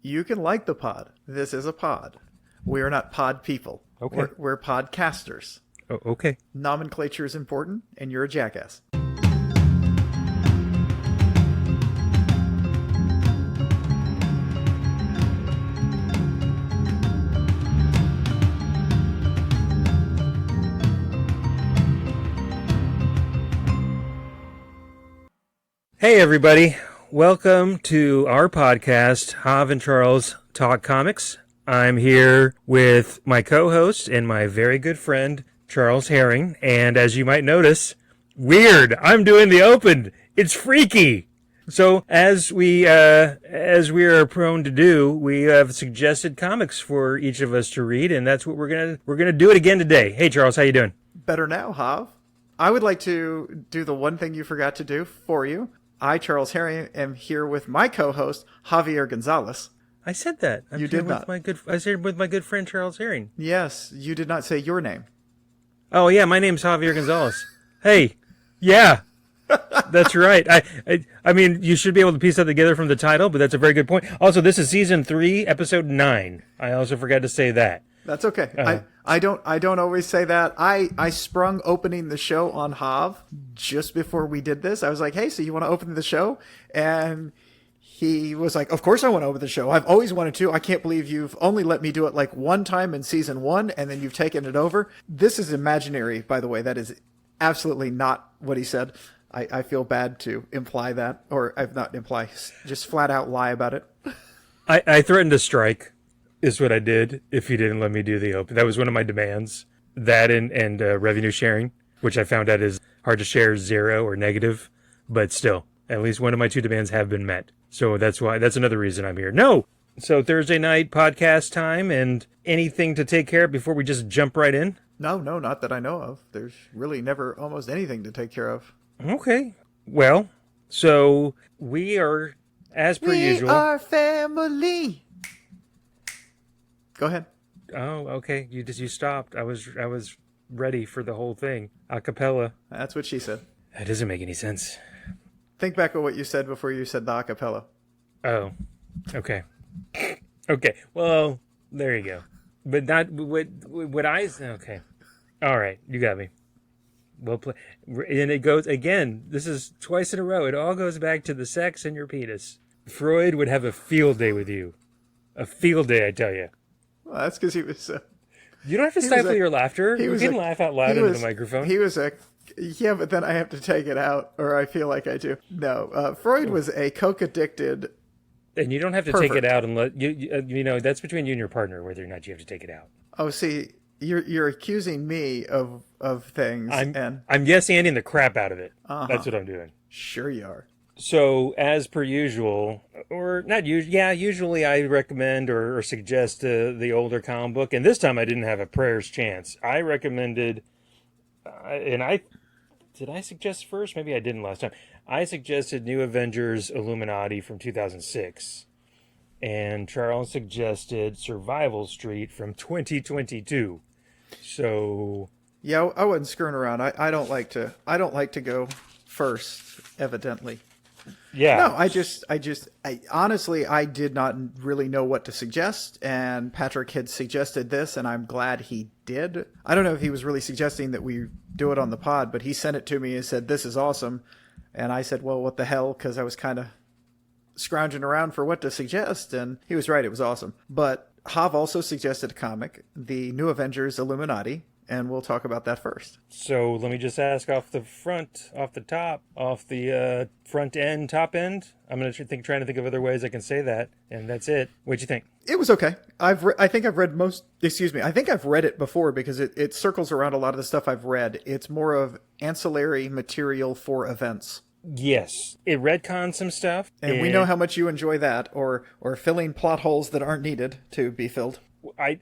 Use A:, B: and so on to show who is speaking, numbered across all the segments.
A: You can like the pod. This is a pod. We are not pod people.
B: Okay.
A: We're podcasters.
B: Oh, okay.
A: Nomenclature is important, and you're a jackass.
B: Hey, everybody. Welcome to our podcast, Hav and Charles Talk Comics. I'm here with my co-host and my very good friend, Charles Herring. And as you might notice, weird. I'm doing the open. It's freaky. So as we are prone to do, we have suggested comics for each of us to read, and that's what we're gonna do it again today. Hey, Charles, how you doing?
A: Better now, Hav. I would like to do the one thing you forgot to do for you. I, Charles Herring, am here with my co-host, Javier Gonzalez.
B: I said that.
A: You did not.
B: I said with my good friend Charles Herring.
A: Yes, you did not say your name.
B: Oh yeah, my name's Javier Gonzalez. Hey, yeah, that's right. I mean, you should be able to piece that together from the title, but that's a very good point. Also, this is season 3, episode 9. I also forgot to say that.
A: That's okay. I don't always say that. I sprung opening the show on Hav just before we did this. I was like, hey, so you want to open the show? And he was like, of course I want to open the show. I've always wanted to. I can't believe you've only let me do it like one time in season 1, and then you've taken it over. This is imaginary, by the way. That is absolutely not what he said. I feel bad to imply that, or I've not imply, just flat out lie about it.
B: I threatened to strike. Is what I did if he didn't let me do the open. That was one of my demands. That and revenue sharing, which I found out is hard to share 0 or negative, but still, at least one of my 2 demands have been met. So that's another reason I'm here. No! So Thursday night podcast time, and anything to take care of before we just jump right in?
A: No, not that I know of. There's really never almost anything to take care of.
B: Okay. Well, so we are, as per usual.
A: We are family. Go ahead.
B: Oh, okay. You stopped. I was ready for the whole thing. A cappella.
A: That's what she said.
B: That doesn't make any sense.
A: Think back on what you said before you said the a cappella.
B: Oh, okay. Okay. Well, there you go. But not what I. Okay. All right. You got me. Well played. And it goes again. This is twice in a row. It all goes back to the sex and your penis. Freud would have a field day with you. A field day, I tell you.
A: Well, that's because he was...
B: you don't have to stifle your laughter. You can laugh out loud into the microphone.
A: Yeah, but then I have to take it out, or I feel like I do. No, Freud was a coke-addicted
B: and you don't have to
A: pervert.
B: take it out and let... You know, that's between you and your partner, whether or not you have to take it out.
A: Oh, see, you're accusing me of things.
B: I'm yes-anding the crap out of it. Uh-huh. That's what I'm doing.
A: Sure you are.
B: So, as per usual, or not usually, usually I recommend or suggest the older comic book, and this time I didn't have a prayer's chance. I recommended, did I suggest first? Maybe I didn't last time. I suggested New Avengers Illuminati from 2006, and Charles suggested Survival Street from 2022. So...
A: Yeah, I wasn't screwing around. I don't like to go first, evidently.
B: Yeah.
A: No, I honestly, I did not really know what to suggest, and Patrick had suggested this, and I'm glad he did. I don't know if he was really suggesting that we do it on the pod, but he sent it to me and said, this is awesome. And I said, well, what the hell? Because I was kind of scrounging around for what to suggest, and he was right. It was awesome. But Hav also suggested a comic, the New Avengers Illuminati, and we'll talk about that first.
B: So let me just ask off the front end, top end. I'm going to trying to think of other ways I can say that, and that's it. What'd you think?
A: It was okay. I think I've read it before because it circles around a lot of the stuff I've read. It's more of ancillary material for events.
B: Yes. It retcons some stuff.
A: And we know how much you enjoy that, or filling plot holes that aren't needed to be filled.
B: I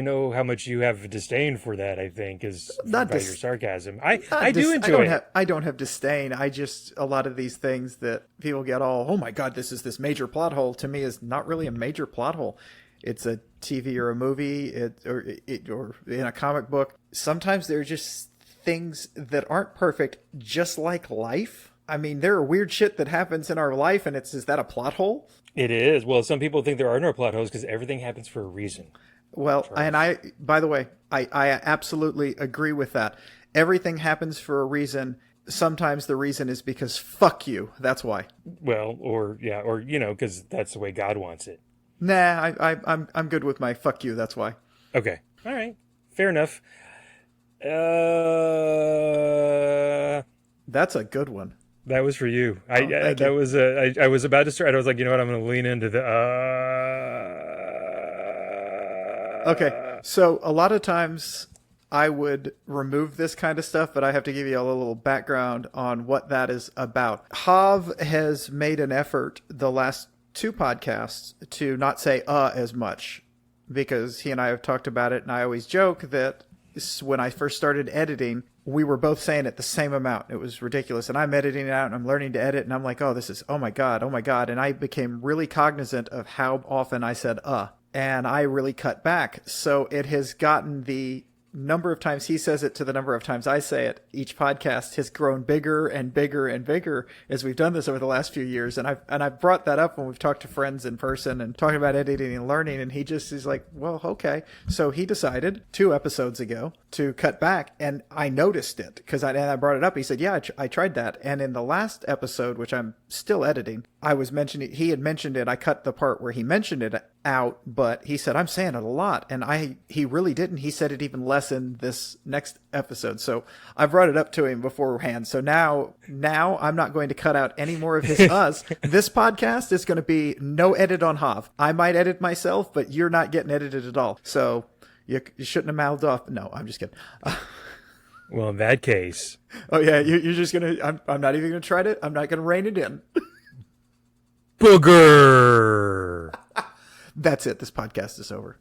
B: know how much you have disdain for that, I think, is by your sarcasm. I do enjoy it.
A: I don't have disdain. A lot of these things that people get oh my God, this is this major plot hole, to me is not really a major plot hole. It's a TV or a movie, or in a comic book. Sometimes they're just things that aren't perfect, just like life. I mean, there are weird shit that happens in our life, and is that a plot hole?
B: It is. Well, some people think there are no plot holes because everything happens for a reason.
A: Well,
B: Charles.
A: and by the way, I absolutely agree with that. Everything happens for a reason. Sometimes the reason is because fuck you. That's why.
B: Well, or because that's the way God wants it.
A: Nah, I'm good with my fuck you. That's why.
B: Okay. All right. Fair enough.
A: That's a good one.
B: That was for you.
A: Thank you.
B: I was about to start. I was like, you know what? I'm going to lean into the.
A: Okay, so a lot of times I would remove this kind of stuff, but I have to give you a little background on what that is about. Hav has made an effort the last 2 podcasts to not say as much, because he and I have talked about it, and I always joke that when I first started editing, we were both saying it the same amount. It was ridiculous. And I'm editing it out and I'm learning to edit, and I'm like, oh my God. And I became really cognizant of how often I said, and I really cut back. So it has gotten the number of times he says it to the number of times I say it. Each podcast has grown bigger and bigger and bigger as we've done this over the last few years. And I've brought that up when we've talked to friends in person and talking about editing and learning. And he just is like, well, okay. So he decided 2 episodes ago to cut back, and I noticed it because I brought it up. He said, yeah, I tried that. And in the last episode, which I'm still editing, he had mentioned it. I cut the part where he mentioned it out, but he said, I'm saying it a lot. And he really didn't. He said it even less in this next episode. So I brought it up to him beforehand. So now I'm not going to cut out any more of his us. This podcast is going to be no edit on Hav. I might edit myself, but you're not getting edited at all. So you shouldn't have mouthed off. No, I'm just kidding.
B: Well, in that case.
A: Oh yeah. You're just going to, I'm not even going to try it. I'm not going to rein it in.
B: Booger.
A: That's it. This podcast is over.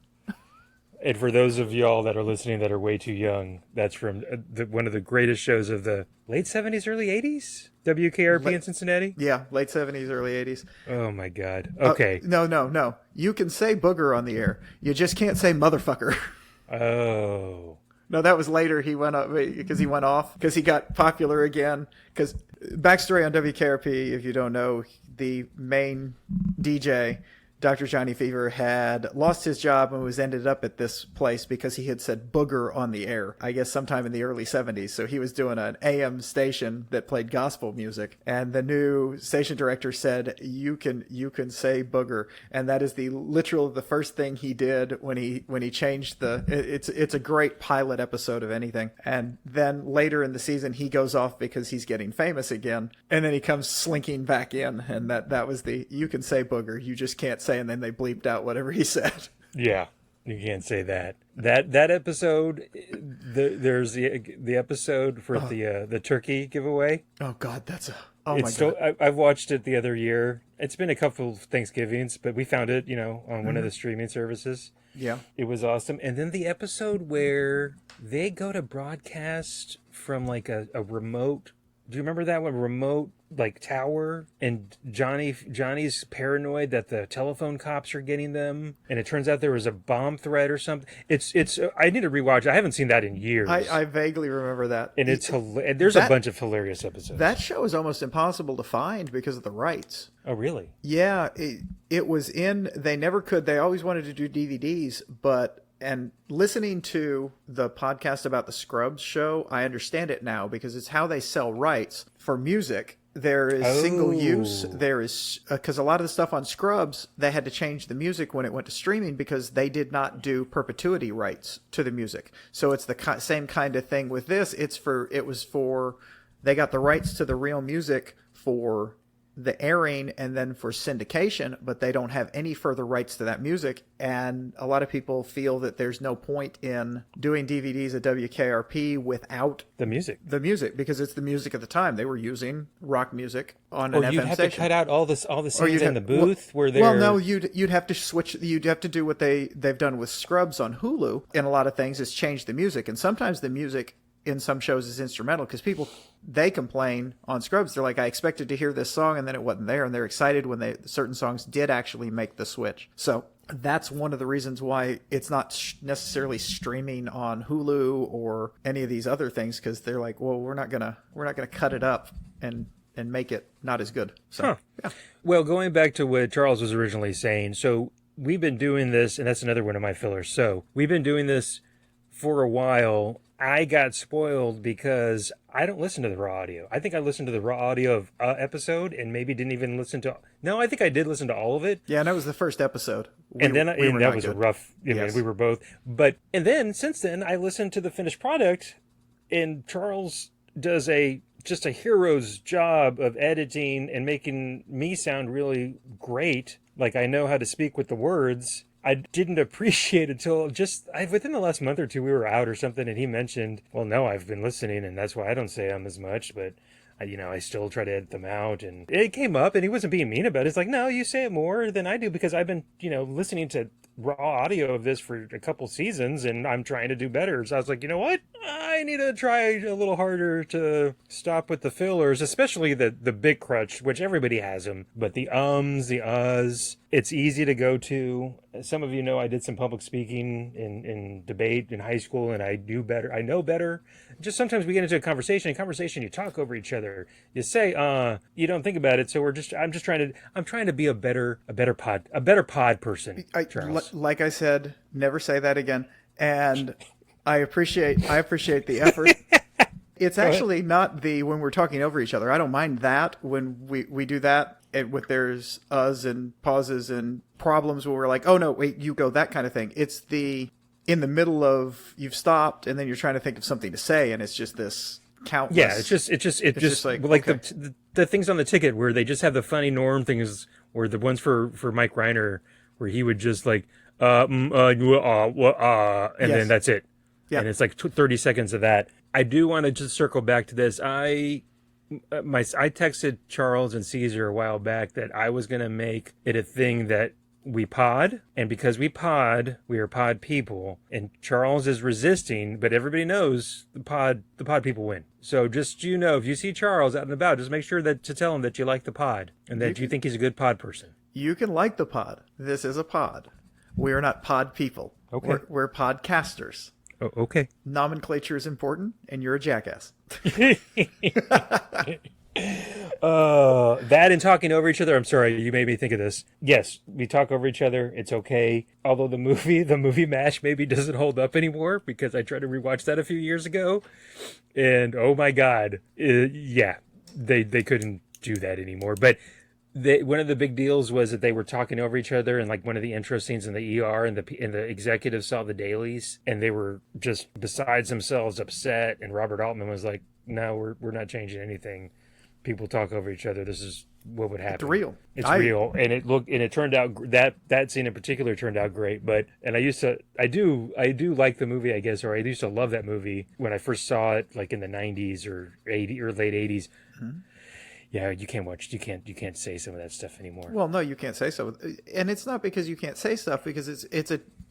B: And for those of y'all that are listening that are way too young, that's from one of the greatest shows of the late 70s, early 80s? WKRP in Cincinnati?
A: Yeah, late 70s, early 80s.
B: Oh, my God. Okay.
A: No. You can say booger on the air. You just can't say motherfucker.
B: Oh.
A: No, that was later. He went up because he went off because he got popular again. Because backstory on WKRP, if you don't know, the main DJ, Dr. Johnny Fever, had lost his job and was ended up at this place because he had said booger on the air, I guess sometime in the early 70s. So he was doing an AM station that played gospel music. And the new station director said, you can say booger. And that is the first thing he did when he changed it's a great pilot episode of anything. And then later in the season, he goes off because he's getting famous again. And then he comes slinking back in. And that was you can say booger. You just can't say, and then they bleeped out whatever he said.
B: Yeah, you can't say that. That episode, there's the episode for the turkey giveaway.
A: Oh God, my God.
B: I've watched it the other year. It's been a couple of Thanksgivings, but we found it, on one of the streaming services.
A: Yeah,
B: it was awesome. And then the episode where they go to broadcast from like a remote. Do you remember that one? Remote tower, and Johnny's paranoid that the telephone cops are getting them, and it turns out there was a bomb threat or something. It's I need to rewatch. I haven't seen that in years.
A: I vaguely remember that.
B: And there's a bunch of hilarious episodes.
A: That show is almost impossible to find because of the rights.
B: Oh, really?
A: Yeah, it was they never could. They always wanted to do DVDs, and listening to the podcast about the Scrubs show, I understand it now because it's how they sell rights for music. There is single use. There is because a lot of the stuff on Scrubs, they had to change the music when it went to streaming because they did not do perpetuity rights to the music. So it's the same kind of thing with this. They got the rights to the real music for the airing and then for syndication, but they don't have any further rights to that music. And a lot of people feel that there's no point in doing DVDs at WKRP without
B: the music
A: because it's the music at the time. They were using rock music on an FM station. Or you'd have
B: to cut out all the scenes in the booth where they're...
A: Well, no, you'd have to switch. You'd have to do what they've done with Scrubs on Hulu. In a lot of things, is change the music. And sometimes the music in some shows is instrumental because they complain on Scrubs. They're like, I expected to hear this song and then it wasn't there. And they're excited when certain songs did actually make the switch. So that's one of the reasons why it's not necessarily streaming on Hulu or any of these other things. Cause they're like, well, we're not gonna cut it up and and make it not as good. So,
B: Huh.
A: yeah.
B: Well, going back to what Charles was originally saying, so we've been doing this, and that's another one of my fillers. So we've been doing this for a while. I got spoiled because I don't listen to the raw audio. I think I listened to the raw audio of episode and maybe didn't even listen to. No, I think I did listen to all of it.
A: Yeah, and that was the first episode.
B: And then
A: we were
B: that
A: not
B: was a
A: good.
B: rough.
A: Yes.
B: We were both. And then since then, I listened to the finished product, and Charles does just a hero's job of editing and making me sound really great. Like I know how to speak with the words. I didn't appreciate it until within the last month or two, we were out or something, and he mentioned, well, no, I've been listening, and that's why I don't say them as much, but I still try to edit them out. And it came up, and he wasn't being mean about it. It's like, no, you say it more than I do, because I've been, listening to raw audio of this for a couple seasons, and I'm trying to do better. So I was like, you know what? I need to try a little harder to stop with the fillers, especially the big crutch, which everybody has them. But the the uhs, it's easy to go to. Some of you know I did some public speaking in debate in high school, and I knew better. I know better. Just sometimes we get into a conversation. You talk over each other. You say, you don't think about it. So I'm trying to be a better pod person. Charles.
A: Like I said, never say that again. And I appreciate the effort. It's actually not when we're talking over each other. I don't mind that when we do that. With there's us and pauses and problems where we're like, oh no, wait, you go, that kind of thing. It's in the middle of you've stopped and then you're trying to think of something to say, and it's just this countless.
B: Yeah, it's just like okay. the things on the ticket where they just have the funny Norm things, or the ones for Mike Reiner where he would just like and
A: Yes.
B: then that's it.
A: Yeah.
B: And it's like 30 seconds of that. I do want to just circle back to this. I texted Charles and Caesar a while back that I was going to make it a thing that we pod, and because we are pod people, and Charles is resisting, but everybody knows the pod people win. So just, if you see Charles out and about, just make sure to tell him that you like the pod and that you think he's a good pod person.
A: You can like the pod. This is a pod. We are not pod people.
B: Okay.
A: We're podcasters.
B: Oh, okay.
A: Nomenclature is important, and you're a jackass.
B: That and talking over each other. I'm sorry, you made me think of this. Yes, we talk over each other. It's okay. Although the movie MASH maybe doesn't hold up anymore, because I tried to rewatch that a few years ago, and oh my God, yeah, they couldn't do that anymore. But one of the big deals was that they were talking over each other, and like one of the intro scenes in the ER, and the executives saw the dailies, and they were just besides themselves upset. And Robert Altman was like, "No, we're not changing anything. People talk over each other. This is what would happen.
A: It's real.
B: It's real." And it turned out that scene in particular turned out great. But I do like the movie, I guess, or I used to love that movie when I first saw it, like in the 90s or late 80s. Mm-hmm. Yeah, you can't say some of that stuff anymore.
A: Well, no, you can't say so, and it's not because you can't say stuff, because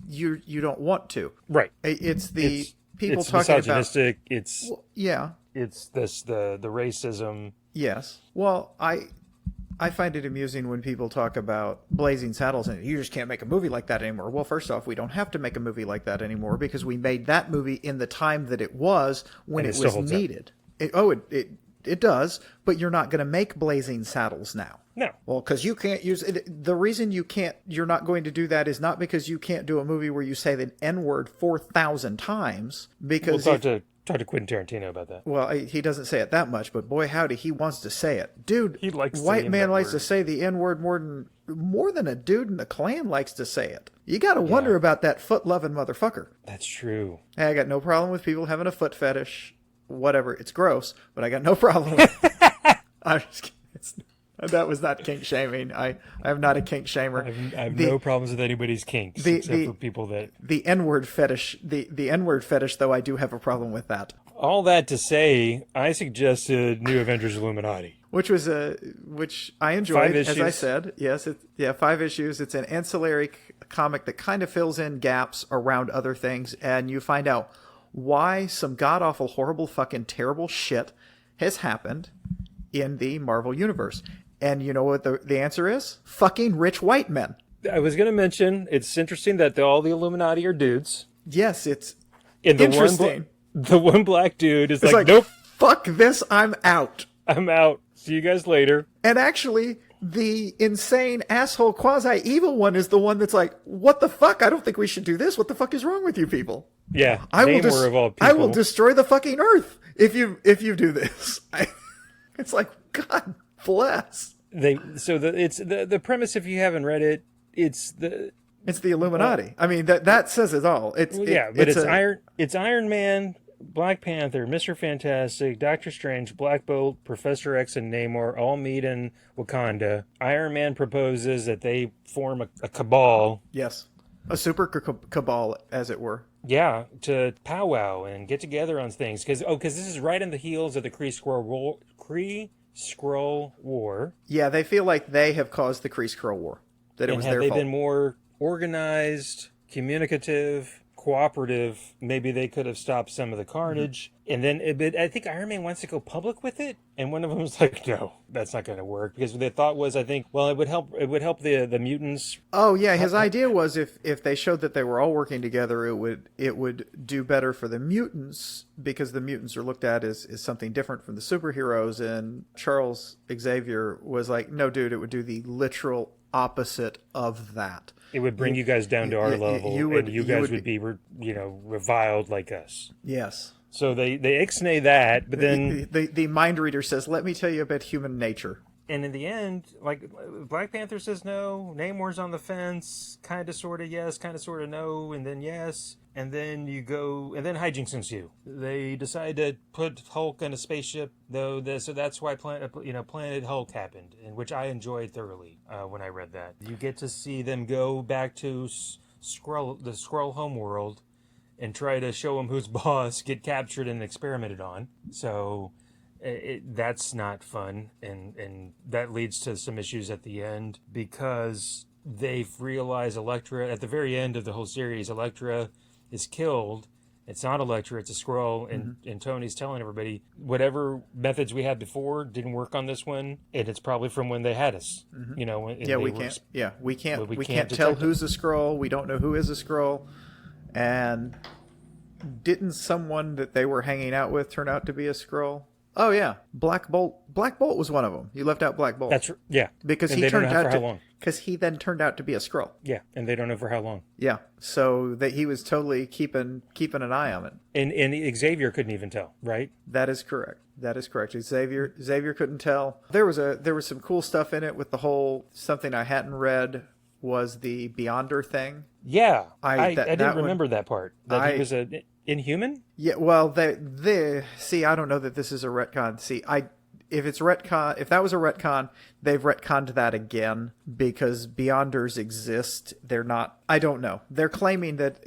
A: you don't want to.
B: Right.
A: It's people
B: it's
A: talking
B: misogynistic.
A: About.
B: It's
A: yeah.
B: It's the racism.
A: Yes. Well, I find it amusing when people talk about Blazing Saddles and you just can't make a movie like that anymore. Well, first off, we don't have to make a movie like that anymore, because we made that movie in the time that it was when it was needed. It does, but you're not going to make Blazing Saddles now.
B: No.
A: Well, because you can't use it. The reason you're not going to do that is not because you can't do a movie where you say the N-word 4,000 times. Because
B: we'll talk to Quentin Tarantino about that.
A: Well, he doesn't say it that much, but boy, howdy, he wants to say it. Dude,
B: he likes
A: white man likes to say the N-word more than a dude in the Klan likes to say it. You got to wonder about that foot-loving motherfucker.
B: That's true.
A: Hey, I got no problem with people having a foot fetish. Whatever, it's gross, but I got no problem with it. I'm just kidding. That was not kink shaming. I am not a kink shamer.
B: I have no problems with anybody's kinks, except for people that... The
A: N-word fetish, the N-word fetish, though, I do have a problem with that.
B: All that to say, I suggested New Avengers Illuminati.
A: Which I enjoyed,
B: 5 issues.
A: As I said. Yes, 5 issues. It's an ancillary comic that kind of fills in gaps around other things, and you find out why some god-awful, horrible, fucking terrible shit has happened in the Marvel Universe. And you know what the answer is? Fucking rich white men.
B: I was going to mention, it's interesting that all the Illuminati are dudes.
A: Yes, it's
B: interesting. The one black dude is like, nope.
A: Fuck this, I'm out.
B: I'm out. See you guys later.
A: And actually, the insane asshole quasi-evil one is the one that's like, what the fuck? I don't think we should do this. What the fuck is wrong with you people?
B: Yeah,
A: I
B: Namor of all people.
A: I will destroy the fucking earth if you do this. It's like, God bless.
B: It's the premise. If you haven't read it, it's the
A: Illuminati. I mean, that says it all. It's
B: Iron Man, Black Panther, Mr. Fantastic, Doctor Strange, Black Bolt, Professor X, and Namor all meet in Wakanda. Iron Man proposes that they form a cabal.
A: Yes, a super cabal, as it were.
B: Yeah, to powwow and get together on things because this is right in the heels of the Kree Skrull War.
A: Yeah, they feel like they have caused the Kree Skrull War. That it was their fault.
B: Had they been more organized, communicative, cooperative, maybe they could have stopped some of the carnage. And then I think Iron Man wants to go public with it, and one of them was like, "No, that's not going to work," because the thought was, I think, well, it would help the mutants.
A: Oh yeah, his idea was if they showed that they were all working together, it would do better for the mutants because the mutants are looked at as something different from the superheroes. And Charles Xavier was like, "No, dude, it would do the literal opposite of that.
B: It would bring you guys down to our level, and you guys would be reviled like us."
A: Yes.
B: So they ixnay that, but then
A: the mind reader says, "Let me tell you about human nature."
B: And in the end, like Black Panther says no, Namor's on the fence, kind of, sort of yes, kind of, sort of no, and then yes, and then then hijinks ensue. They decide to put Hulk in a spaceship, so that's why Planet Hulk happened, and which I enjoyed thoroughly when I read that. You get to see them go back to the Skrull homeworld and try to show them who's boss, get captured and experimented on. So that's not fun, and that leads to some issues at the end because they've realized Elektra, at the very end of the whole series, Elektra is killed. It's not Elektra, it's a Skrull, and Tony's telling everybody, whatever methods we had before didn't work on this one, and it's probably from when they had us.
A: We can't tell who's a Skrull. We don't know who is a Skrull. And didn't someone that they were hanging out with turn out to be a Skrull? Oh yeah, Black Bolt. Black Bolt was one of them. You left out Black Bolt.
B: Because
A: he then turned out to be a Skrull.
B: Yeah, and they don't know for how long.
A: Yeah, so that he was totally keeping an eye on it.
B: And Xavier couldn't even tell, right?
A: That is correct. Xavier couldn't tell. There was some cool stuff in it with the whole, something I hadn't read was the Beyonder thing.
B: Yeah, I didn't remember that part. He was an Inhuman?
A: Yeah, well, I don't know that this is a retcon. If that was a retcon, they've retconned that again because Beyonders exist. They're not, I don't know. They're claiming that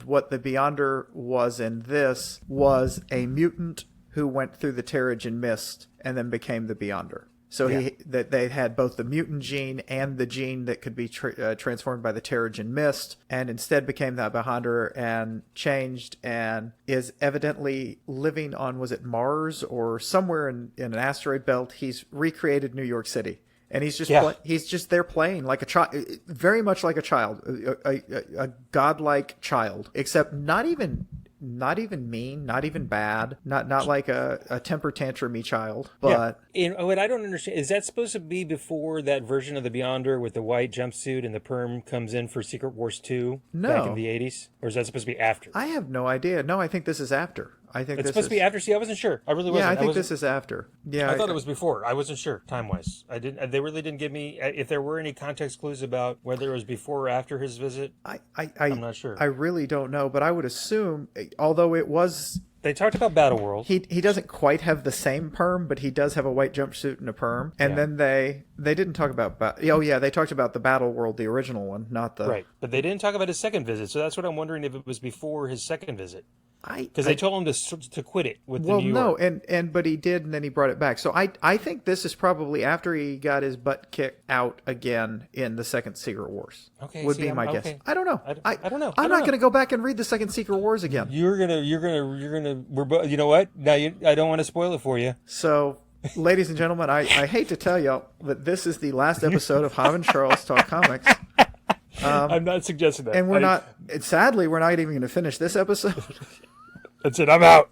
A: what the Beyonder was in this was a mutant who went through the Terrigen Mist and then became the Beyonder. So that they had both the mutant gene and the gene that could be transformed by the Terrigen Mist, and instead became that Beyonder and changed and is evidently living on, was it Mars or somewhere in an asteroid belt? He's recreated New York City. And he's just there playing like a child, very much like a child, a godlike child, except not even mean, not even bad, not like a temper tantrum-y child. But
B: what I don't understand is that supposed to be before that version of the Beyonder with the white jumpsuit and the perm comes in for Secret Wars 2 back in the 80s? Or is that supposed to be after?
A: I have no idea. No, I think this is after. I think
B: it's supposed to be after. See, I wasn't sure. I really wasn't.
A: Yeah, I think this is after. Yeah,
B: I thought it was before. I wasn't sure time-wise. They really didn't give me if there were any context clues about whether it was before or after his visit. I'm not sure.
A: I really don't know, but I would assume, although it was.
B: They talked about Battleworld.
A: He doesn't quite have the same perm, but he does have a white jumpsuit and a perm. And then they didn't talk about. They talked about the Battleworld, the original one, not the.
B: Right, but they didn't talk about his second visit. So that's what I'm wondering if it was before his second visit. Because they told him to quit it with the New York.
A: Well, no, but he did, and then he brought it back. So I think this is probably after he got his butt kicked out again in the second Secret Wars.
B: Okay,
A: would be my guess. I don't know. I don't know. I'm
B: not
A: going to go back and read the second Secret Wars again.
B: You're gonna. You know what? Now I don't want to spoil it for you.
A: So, ladies and gentlemen, I hate to tell you that this is the last episode of Hav and Charles Talk Comics.
B: I'm not suggesting that,
A: and sadly, we're not even going to finish this episode.
B: That's it. I'm out.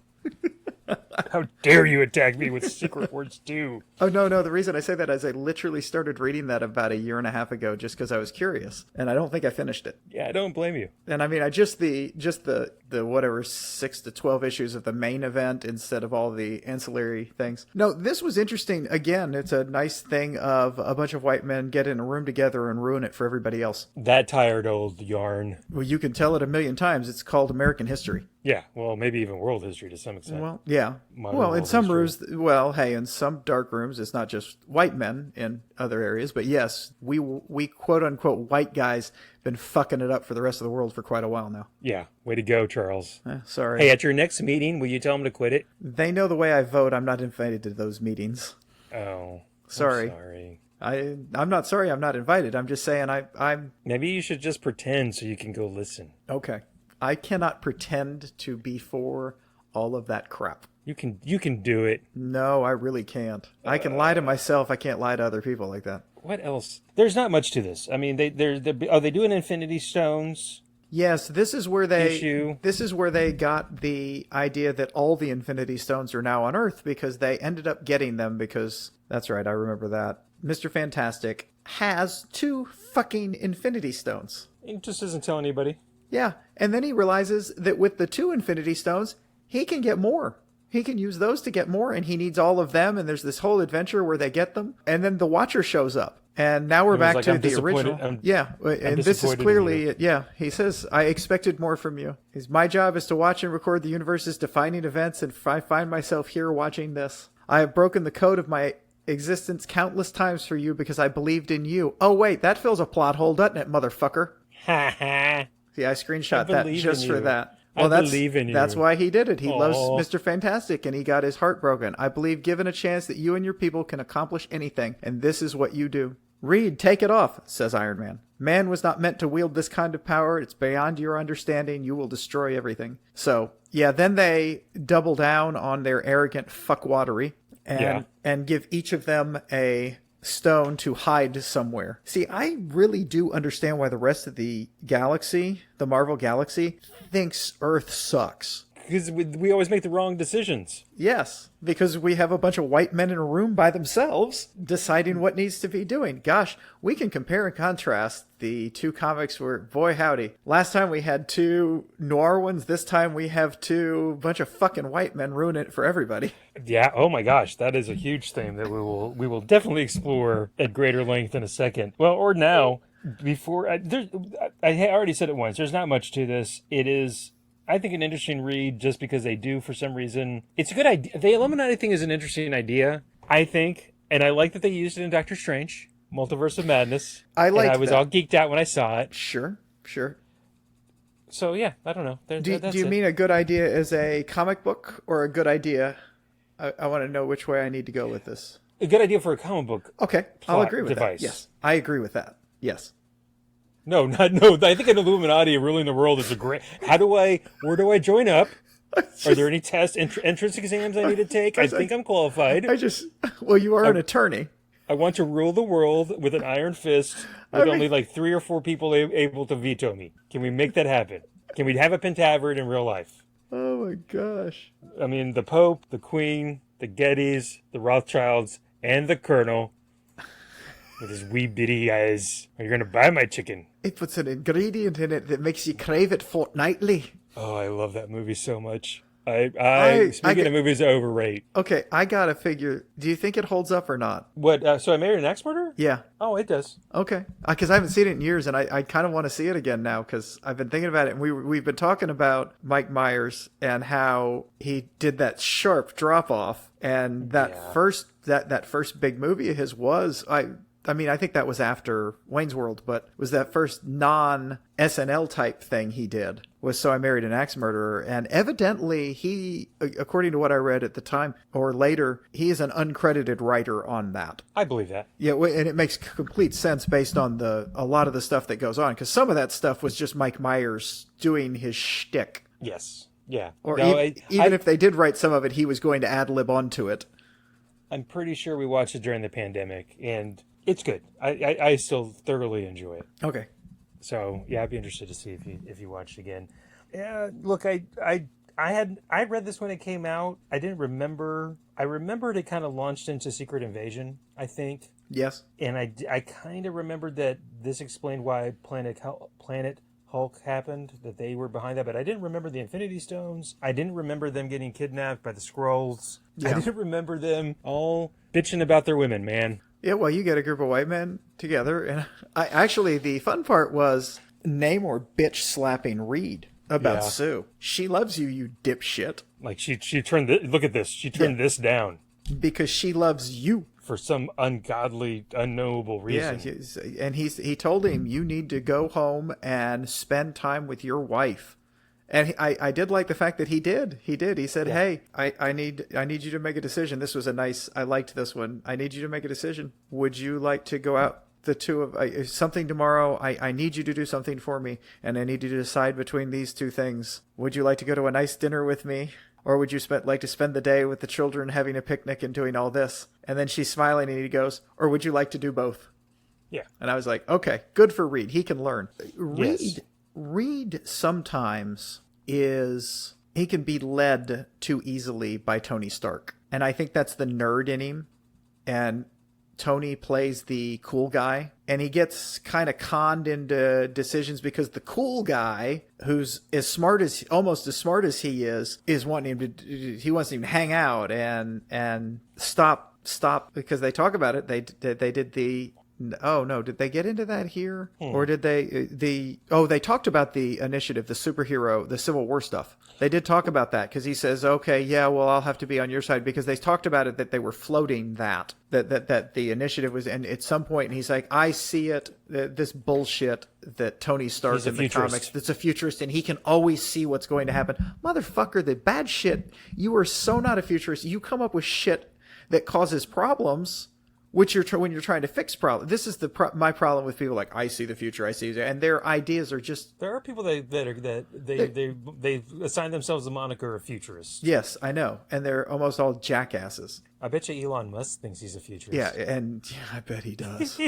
B: How dare you attack me with Secret Wars 2?
A: Oh, no. The reason I say that is I literally started reading that about a year and a half ago just because I was curious. And I don't think I finished it.
B: Yeah, I don't blame you.
A: And I mean, I just the whatever 6 to 12 issues of the main event instead of all the ancillary things. No, this was interesting. Again, it's a nice thing of a bunch of white men get in a room together and ruin it for everybody else.
B: That tired old yarn.
A: Well, you can tell it a million times. It's called American history.
B: Yeah, well, maybe even world history to some extent.
A: Well, yeah.
B: Modern
A: Well, in
B: world
A: some
B: history.
A: rooms, well, hey, in some dark rooms, it's not just white men in other areas, but yes, we quote unquote white guys been fucking it up for the rest of the world for quite a while now.
B: Yeah, way to go, Charles.
A: Sorry.
B: Hey, at your next meeting, will you tell them to quit it?
A: They know the way I vote. I'm not invited to those meetings.
B: Oh,
A: Sorry.
B: I'm sorry.
A: I'm not sorry I'm not invited. I'm just saying I'm
B: Maybe you should just pretend so you can go listen.
A: okay. I cannot pretend to be for all of that crap.
B: You can do it.
A: No, I really can't. I can lie to myself. I can't lie to other people like that.
B: What else? There's not much to this. I mean, they doing Infinity Stones?
A: Yes, this is where they
B: Issue.
A: this is where they got the idea that all the Infinity Stones are now on Earth because they ended up getting them because that's right, I remember that. Mr. Fantastic has 2 fucking Infinity Stones.
B: He just doesn't tell anybody.
A: Yeah, and then he realizes that with the 2 Infinity Stones, he can get more. He can use those to get more, and he needs all of them, and there's this whole adventure where they get them, and then the Watcher shows up. And now we're back to the original. And this is clearly, he says, I expected more from you. My job is to watch and record the universe's defining events, and I find myself here watching this. I have broken the code of my existence countless times for you because I believed in you. Oh, wait, that fills a plot hole, doesn't it, motherfucker?
B: Ha ha.
A: Yeah, I screenshot that just for that.
B: Well, I believe in you.
A: That's why he did it. He loves Mr. Fantastic, and he got his heart broken. I believe given a chance that you and your people can accomplish anything, and this is what you do. Reed, take it off, says Iron Man. Man was not meant to wield this kind of power. It's beyond your understanding. You will destroy everything. So, yeah, then they double down on their arrogant fuckwattery and give each of them a stone to hide somewhere. See, I really do understand why the rest of the galaxy, the Marvel galaxy, thinks Earth sucks.
B: Because we always make the wrong decisions.
A: Yes, because we have a bunch of white men in a room by themselves deciding what needs to be doing. Gosh, we can compare and contrast the 2 comics where, boy howdy, last time we had 2 noir ones, this time we have 2 bunch of fucking white men ruin it for everybody.
B: Yeah, oh my gosh, that is a huge thing that we will definitely explore at greater length in a second. Well, or now, before, I already said it once, there's not much to this. It is, I think, an interesting read just because they do, for some reason. It's a good idea. The Illuminati thing is an interesting idea, I think, and I like that they used it in Doctor Strange, Multiverse of Madness.
A: I
B: was all geeked out when I saw it.
A: Sure.
B: So, yeah, I don't know.
A: Do you mean a good idea as a comic book or a good idea? I want to know which way I need to go with this.
B: A good idea for a comic book.
A: Okay, I'll agree with
B: device.
A: that. Yes, I agree with that. Yes.
B: No. I think an Illuminati ruling the world is a great. Where do I join up? Are there any test entrance exams I need to take? I think I'm qualified.
A: Well, you are an attorney.
B: I want to rule the world with an iron fist with only like 3 or 4 people able to veto me. Can we make that happen? Can we have a Pentaveret in real life?
A: Oh my gosh.
B: I mean, the Pope, the Queen, the Gettys, the Rothschilds, and the Colonel with his wee bitty eyes. Are you going to buy my chicken?
A: It puts an ingredient in it that makes you crave it fortnightly.
B: Oh, I love that movie so much. Speaking of movies I overrate.
A: Okay, I gotta figure. Do you think it holds up or not?
B: What? So I Married an Axe Murderer?
A: Yeah.
B: Oh, it does.
A: Okay, because I haven't seen it in years, and I kind of want to see it again now because I've been thinking about it, and we've been talking about Mike Myers and how he did that sharp drop off, and that first big movie of his was I mean, I think that was after Wayne's World, but was that first non-SNL type thing he did was So I Married an Axe Murderer. And evidently he, according to what I read at the time or later, he is an uncredited writer on that.
B: I believe that.
A: Yeah, and it makes complete sense based on a lot of the stuff that goes on, because some of that stuff was just Mike Myers doing his shtick.
B: Yes. Yeah.
A: Or even if they did write some of it, he was going to ad-lib onto it.
B: I'm pretty sure we watched it during the pandemic, and it's good. I still thoroughly enjoy it.
A: Okay.
B: So yeah, I'd be interested to see if you watched again. Yeah, look, I I read this when it came out. I didn't remember. I remembered it kind of launched into Secret Invasion, I think.
A: Yes.
B: And I kind of remembered that this explained why Planet Hulk happened, that they were behind that, but I didn't remember the Infinity Stones. I didn't remember them getting kidnapped by the Skrulls.
A: Yeah.
B: I didn't remember them all bitching about their women, man.
A: Yeah, well, you get a group of white men together, and actually the fun part was Namor bitch slapping Reed about Sue. She loves you, you dipshit.
B: Like she turned look at this. She turned this down
A: because she loves you
B: for some ungodly, unknowable reason.
A: Yeah, and he told him, you need to go home and spend time with your wife. And I did like the fact that he did. He said, hey, I need you to make a decision. This was I liked this one. I need you to make a decision. Would you like to go out, the two of something tomorrow? I need you to do something for me, and I need you to decide between these two things. Would you like to go to a nice dinner with me? Or would you like to spend the day with the children having a picnic and doing all this? And then she's smiling and he goes, or would you like to do both?
B: Yeah.
A: And I was like, okay, good for Reed. He can learn.
B: Yes.
A: Reed sometimes he can be led too easily by Tony Stark. And I think that's the nerd in him. And Tony plays the cool guy, and he gets kind of conned into decisions because the cool guy, who's almost as smart as he is wanting him to, he wants him to hang out and stop because they talk about it. They did the, oh no, did they get into that here? Or did they talked about the initiative, the superhero, the Civil War stuff. They did talk about that because he says, okay, yeah, well, I'll have to be on your side, because they talked about it, that they were floating that the initiative was, and at some point, and he's like, I see it, this bullshit that Tony Stark in the comics, that's a futurist, and he can always see what's going to happen. Motherfucker, the bad shit, you are so not a futurist. You come up with shit that causes problems, which when you're trying to fix problems. This is my problem with people like, I see the future, and their ideas are just.
B: There are people they assign themselves the moniker of futurists.
A: Yes, I know, and they're almost all jackasses.
B: I bet you Elon Musk thinks he's a futurist.
A: Yeah, and I bet he does.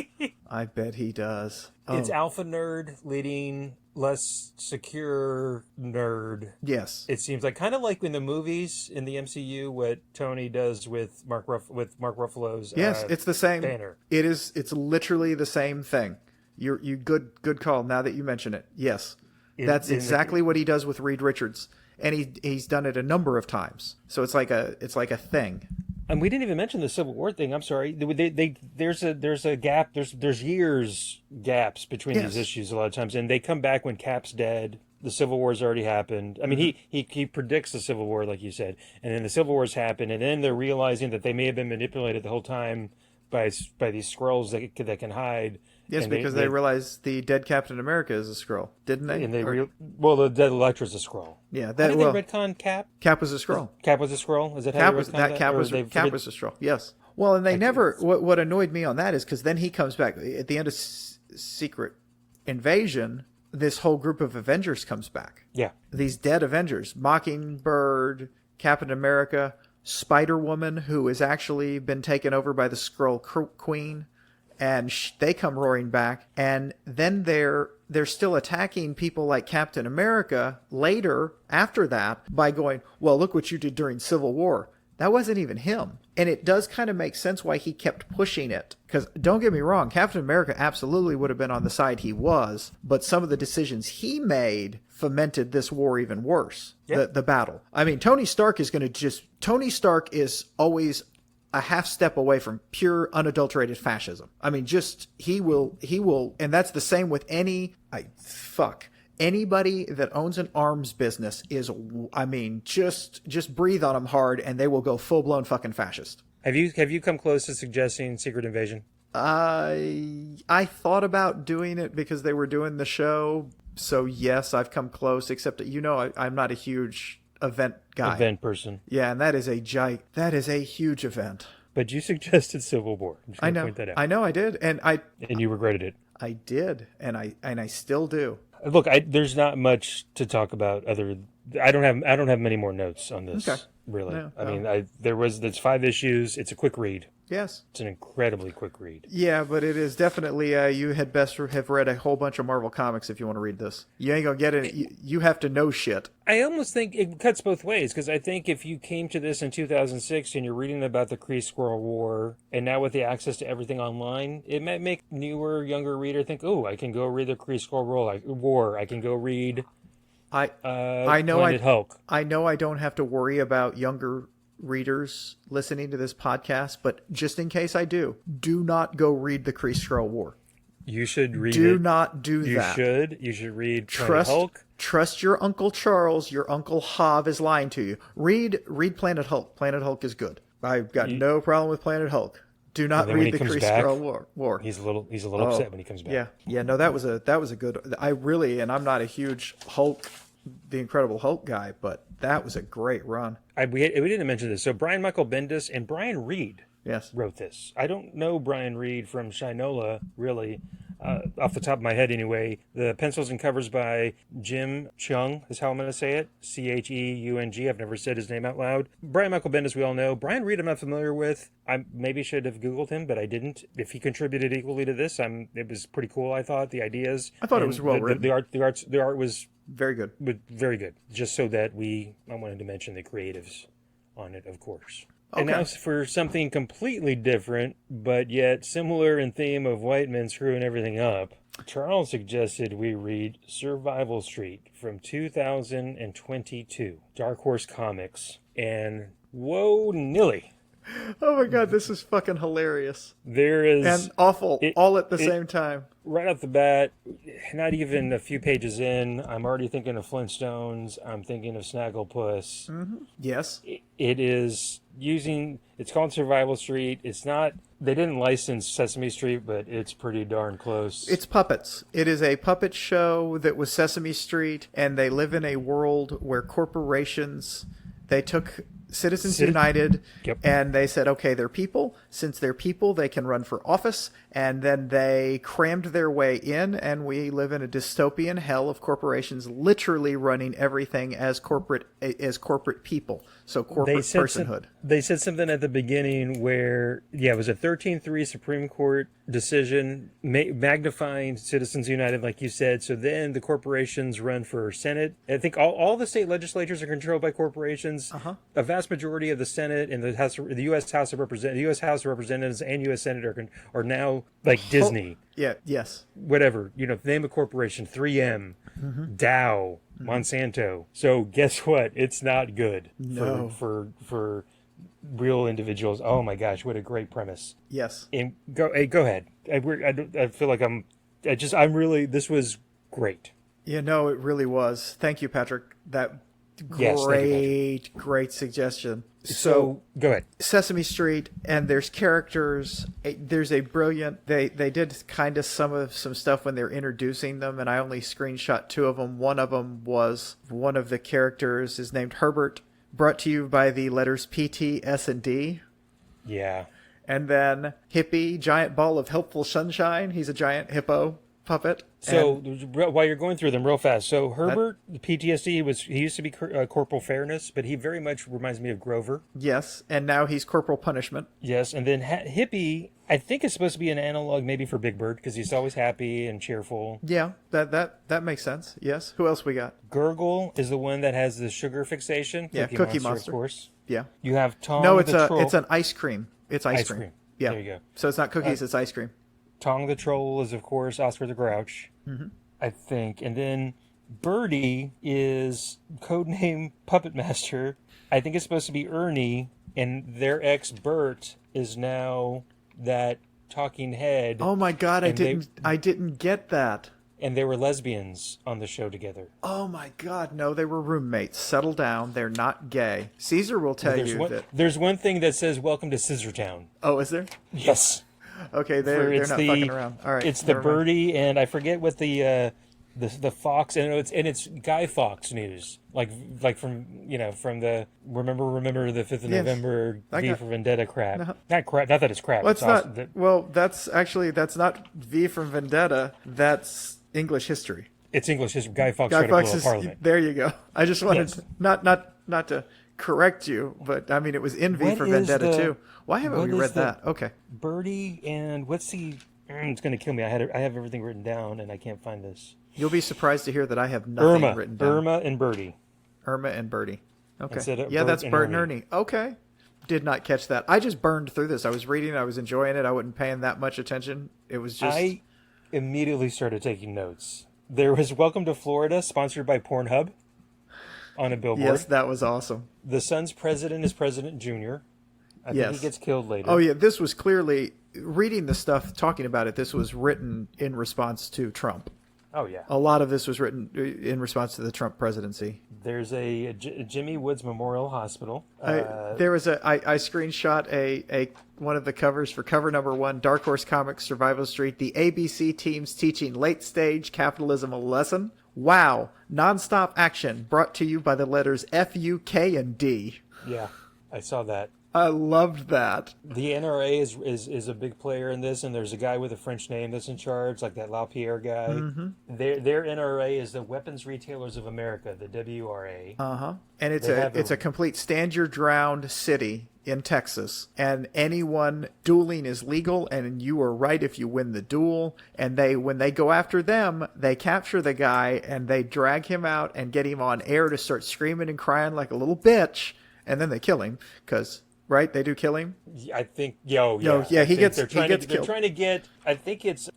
A: I bet he does.
B: It's alpha nerd leading less secure nerd.
A: Yes,
B: it seems like, kind of like in the movies in the MCU, what Tony does with Mark Ruffalo's.
A: Yes, it's the same.
B: Banner.
A: It is. It's literally the same thing. You good call. Now that you mention it, yes, that's exactly what he does with Reed Richards, and he's done it a number of times. So it's like a thing.
B: And we didn't even mention the Civil War thing. I'm sorry. There's a gap. There's years gaps between these issues a lot of times, and they come back when Cap's dead. The Civil War's already happened. I mean, he predicts the Civil War, like you said, and then the Civil War's happened, and then they're realizing that they may have been manipulated the whole time by these Skrulls that can hide.
A: Yes, because they realize the dead Captain America is a Skrull, didn't they?
B: And the dead Elektra's a Skrull.
A: Yeah,
B: how did they retcon Cap?
A: Cap was a Skrull.
B: Cap was a Skrull. Is that how they retconned that?
A: Cap was a Skrull. Yes. Well, and they never. What annoyed me on that is because then he comes back at the end of Secret Invasion. This whole group of Avengers comes back.
B: Yeah. These
A: dead Avengers: Mockingbird, Captain America, Spider-Woman, who has actually been taken over by the Skrull Queen. And they come roaring back, and then they're still attacking people like Captain America later after that by going, well, look what you did during Civil War. That wasn't even him. And it does kind of make sense why he kept pushing it. Because don't get me wrong, Captain America absolutely would have been on the side he was, but some of the decisions he made fomented this war even worse. Yep. The battle. I mean, Tony Stark is always a half step away from pure unadulterated fascism. I mean, he will, and that's the same with anybody that owns an arms business just breathe on them hard and they will go full blown fucking fascist.
B: Have you come close to suggesting Secret Invasion?
A: I thought about doing it because they were doing the show. So yes, I've come close, except that, I'm not a huge event
B: person.
A: Yeah, and that is a huge event.
B: But you suggested Civil War. I'm just going to point that out.
A: I know I did, and
B: you regretted it.
A: I did, and I still do.
B: Look, there's not much to talk about I don't have many more notes on this. Okay. Really. No, I mean, there's 5 issues. It's a quick read.
A: Yes.
B: It's an incredibly quick read.
A: Yeah, but it is definitely, you had best have read a whole bunch of Marvel comics if you want to read this. You ain't going to get it. You have to know shit.
B: I almost think it cuts both ways, because I think if you came to this in 2006 and you're reading about the Kree Squirrel War, and now with the access to everything online, it might make newer, younger reader think, oh, I can go read the Kree Squirrel War. I can go read Planet Hulk.
A: I know I don't have to worry about younger readers listening to this podcast, but just in case I do not go read the Kree Squirrel War.
B: You should read
A: Do
B: it.
A: not do that.
B: You should read Planet Hulk.
A: Trust your Uncle Charles. Your Uncle Hav is lying to you. Read Planet Hulk. Planet Hulk is good. I've got no problem with Planet Hulk. Do not read the Kree Squirrel War.
B: He's a little upset when he comes back.
A: Yeah. No, that was a good. And I'm not a huge Hulk, the Incredible Hulk guy, but that was a great run.
B: We didn't mention this. So Brian Michael Bendis and Brian Reed wrote this. I don't know Brian Reed from Shinola, really, off the top of my head anyway. The pencils and covers by Jim Cheung is how I'm going to say it. Cheung. I've never said his name out loud. Brian Michael Bendis, we all know. Brian Reed, I'm not familiar with. I maybe should have Googled him, but I didn't. If he contributed equally to this, it was pretty cool, I thought. The ideas.
A: I thought it was well written.
B: The art was
A: very good.
B: Very good. Just so that I wanted to mention the creatives on it, of course.
A: Okay.
B: And now for something completely different, but yet similar in theme of white men screwing everything up, Charles suggested we read Survival Street from 2022, Dark Horse Comics. And whoa, nilly.
A: Oh my God, this is fucking hilarious.
B: There is...
A: And awful, all at the same time.
B: Right off the bat, not even a few pages in, I'm already thinking of Flintstones. I'm thinking of Snagglepuss.
A: Mm-hmm. Yes.
B: It is using... It's called Survival Street. It's not... They didn't license Sesame Street, but it's pretty darn close.
A: It's puppets. It is a puppet show that was Sesame Street, and they live in a world where corporations... They took... Citizens United, and they said, okay, they're people. Since they're people, they can run for office. And then they crammed their way in, and we live in a dystopian hell of corporations literally running everything as corporate people. So corporate personhood.
B: They said something at the beginning where, it was a 13-3 Supreme Court decision magnifying Citizens United, like you said. So then the corporations run for Senate. I think all the state legislatures are controlled by corporations.
A: Uh-huh.
B: A vast majority of the Senate and the U.S. House of Representatives and U.S. Senate are now like Disney.
A: Yes.
B: Whatever, name a corporation, 3M, Dow, Monsanto. So guess what? It's not good for real individuals. Oh my gosh, what a great premise.
A: Yes.
B: And go ahead. I feel like this was great.
A: It really was. Thank you, Patrick. That great suggestion.
B: So go ahead.
A: Sesame Street, and there's characters. There's a brilliant. They did kind of some stuff when they're introducing them, and I only screenshot two of them. One of them was one of the characters is named Herbert, brought to you by the letters P, T, S, and D. Yeah. And then Hippie, giant ball of helpful sunshine. He's a giant hippo puppet.
B: So while you're going through them real fast, so Herbert, PTSD, he used to be Corporal Fairness, but he very much reminds me of Grover.
A: Yes, and now he's Corporal Punishment.
B: Yes, and then Hippie, I think it's supposed to be an analog maybe for Big Bird, because he's always happy and cheerful.
A: Yeah, that makes sense. Yes. Who else we got?
B: Gurgle is the one that has the sugar fixation.
A: Yeah, Cookie Monster,
B: of course.
A: Yeah.
B: You have Tom.
A: No,
B: Troll.
A: it's an ice cream. It's ice cream. Yeah.
B: There you go.
A: So it's not cookies, it's ice cream.
B: Tong the Troll is, of course, Oscar the Grouch, I think. And then Birdie is codename Puppet Master. I think it's supposed to be Ernie, and their ex, Bert, is now that talking head.
A: Oh my God, I didn't get that.
B: And they were lesbians on the show together.
A: Oh my God, no, they were roommates. Settle down, they're not gay. Caesar will tell you that.
B: There's one thing that says, "Welcome to Scissortown."
A: Oh, is there?
B: Yes.
A: Okay, they're not fucking around. All right,
B: it's the Birdie, and I forget what the Fox, and it's Guy Fawkes news, like from the remember the 5th of November V for Vendetta crap. No. Not crap. Not that it's crap.
A: Well, it's not. That's not V for Vendetta. That's English history.
B: It's English history. Guy Fawkes tried to blow up Parliament.
A: There you go. I just wanted not to correct you, but I mean, it was in V
B: What
A: for
B: is
A: Vendetta
B: the-
A: too. Why haven't
B: what
A: we
B: is
A: read
B: the-
A: that? Okay.
B: Birdie and what's the? It's going to kill me. I have everything written down and I can't find this.
A: You'll be surprised to hear that I have nothing written down.
B: Irma and Birdie.
A: Irma and Birdie. Okay.
B: Instead of
A: Yeah,
B: Bert
A: that's
B: and
A: Bert and
B: Ernie.
A: Ernie. Okay. Did not catch that. I just burned through this. I was reading, I was enjoying it. I wasn't paying that much attention. It was just...
B: I immediately started taking notes. There was Welcome to Florida, sponsored by Pornhub, on a billboard.
A: Yes, that was awesome.
B: The son's president is President Junior. I think
A: Yes.
B: he gets killed later.
A: Oh, yeah. This was clearly... Reading the stuff, talking about it, this was written in response to Trump.
B: Oh, yeah.
A: A lot of this was written in response to the Trump presidency.
B: There's a Jimmy Woods Memorial Hospital.
A: There was I screenshot a one of the covers for cover number 1, Dark Horse Comics Survival Street. The ABC team's teaching late stage capitalism a lesson. Wow, nonstop action brought to you by the letters F, U, K, and D.
B: Yeah, I saw that.
A: I loved that.
B: The NRA is a big player in this, and there's a guy with a French name that's in charge, like that LaPierre guy.
A: Mm-hmm.
B: Their NRA is the Weapons Retailers of America, the WRA.
A: And it's a complete stand your ground city in Texas, and anyone dueling is legal, and you are right if you win the duel. And when they go after them, they capture the guy and they drag him out and get him on air to start screaming and crying like a little bitch, and then they kill him because. Right, they do kill him.
B: I think,
A: he gets
B: They're trying to get. I think it's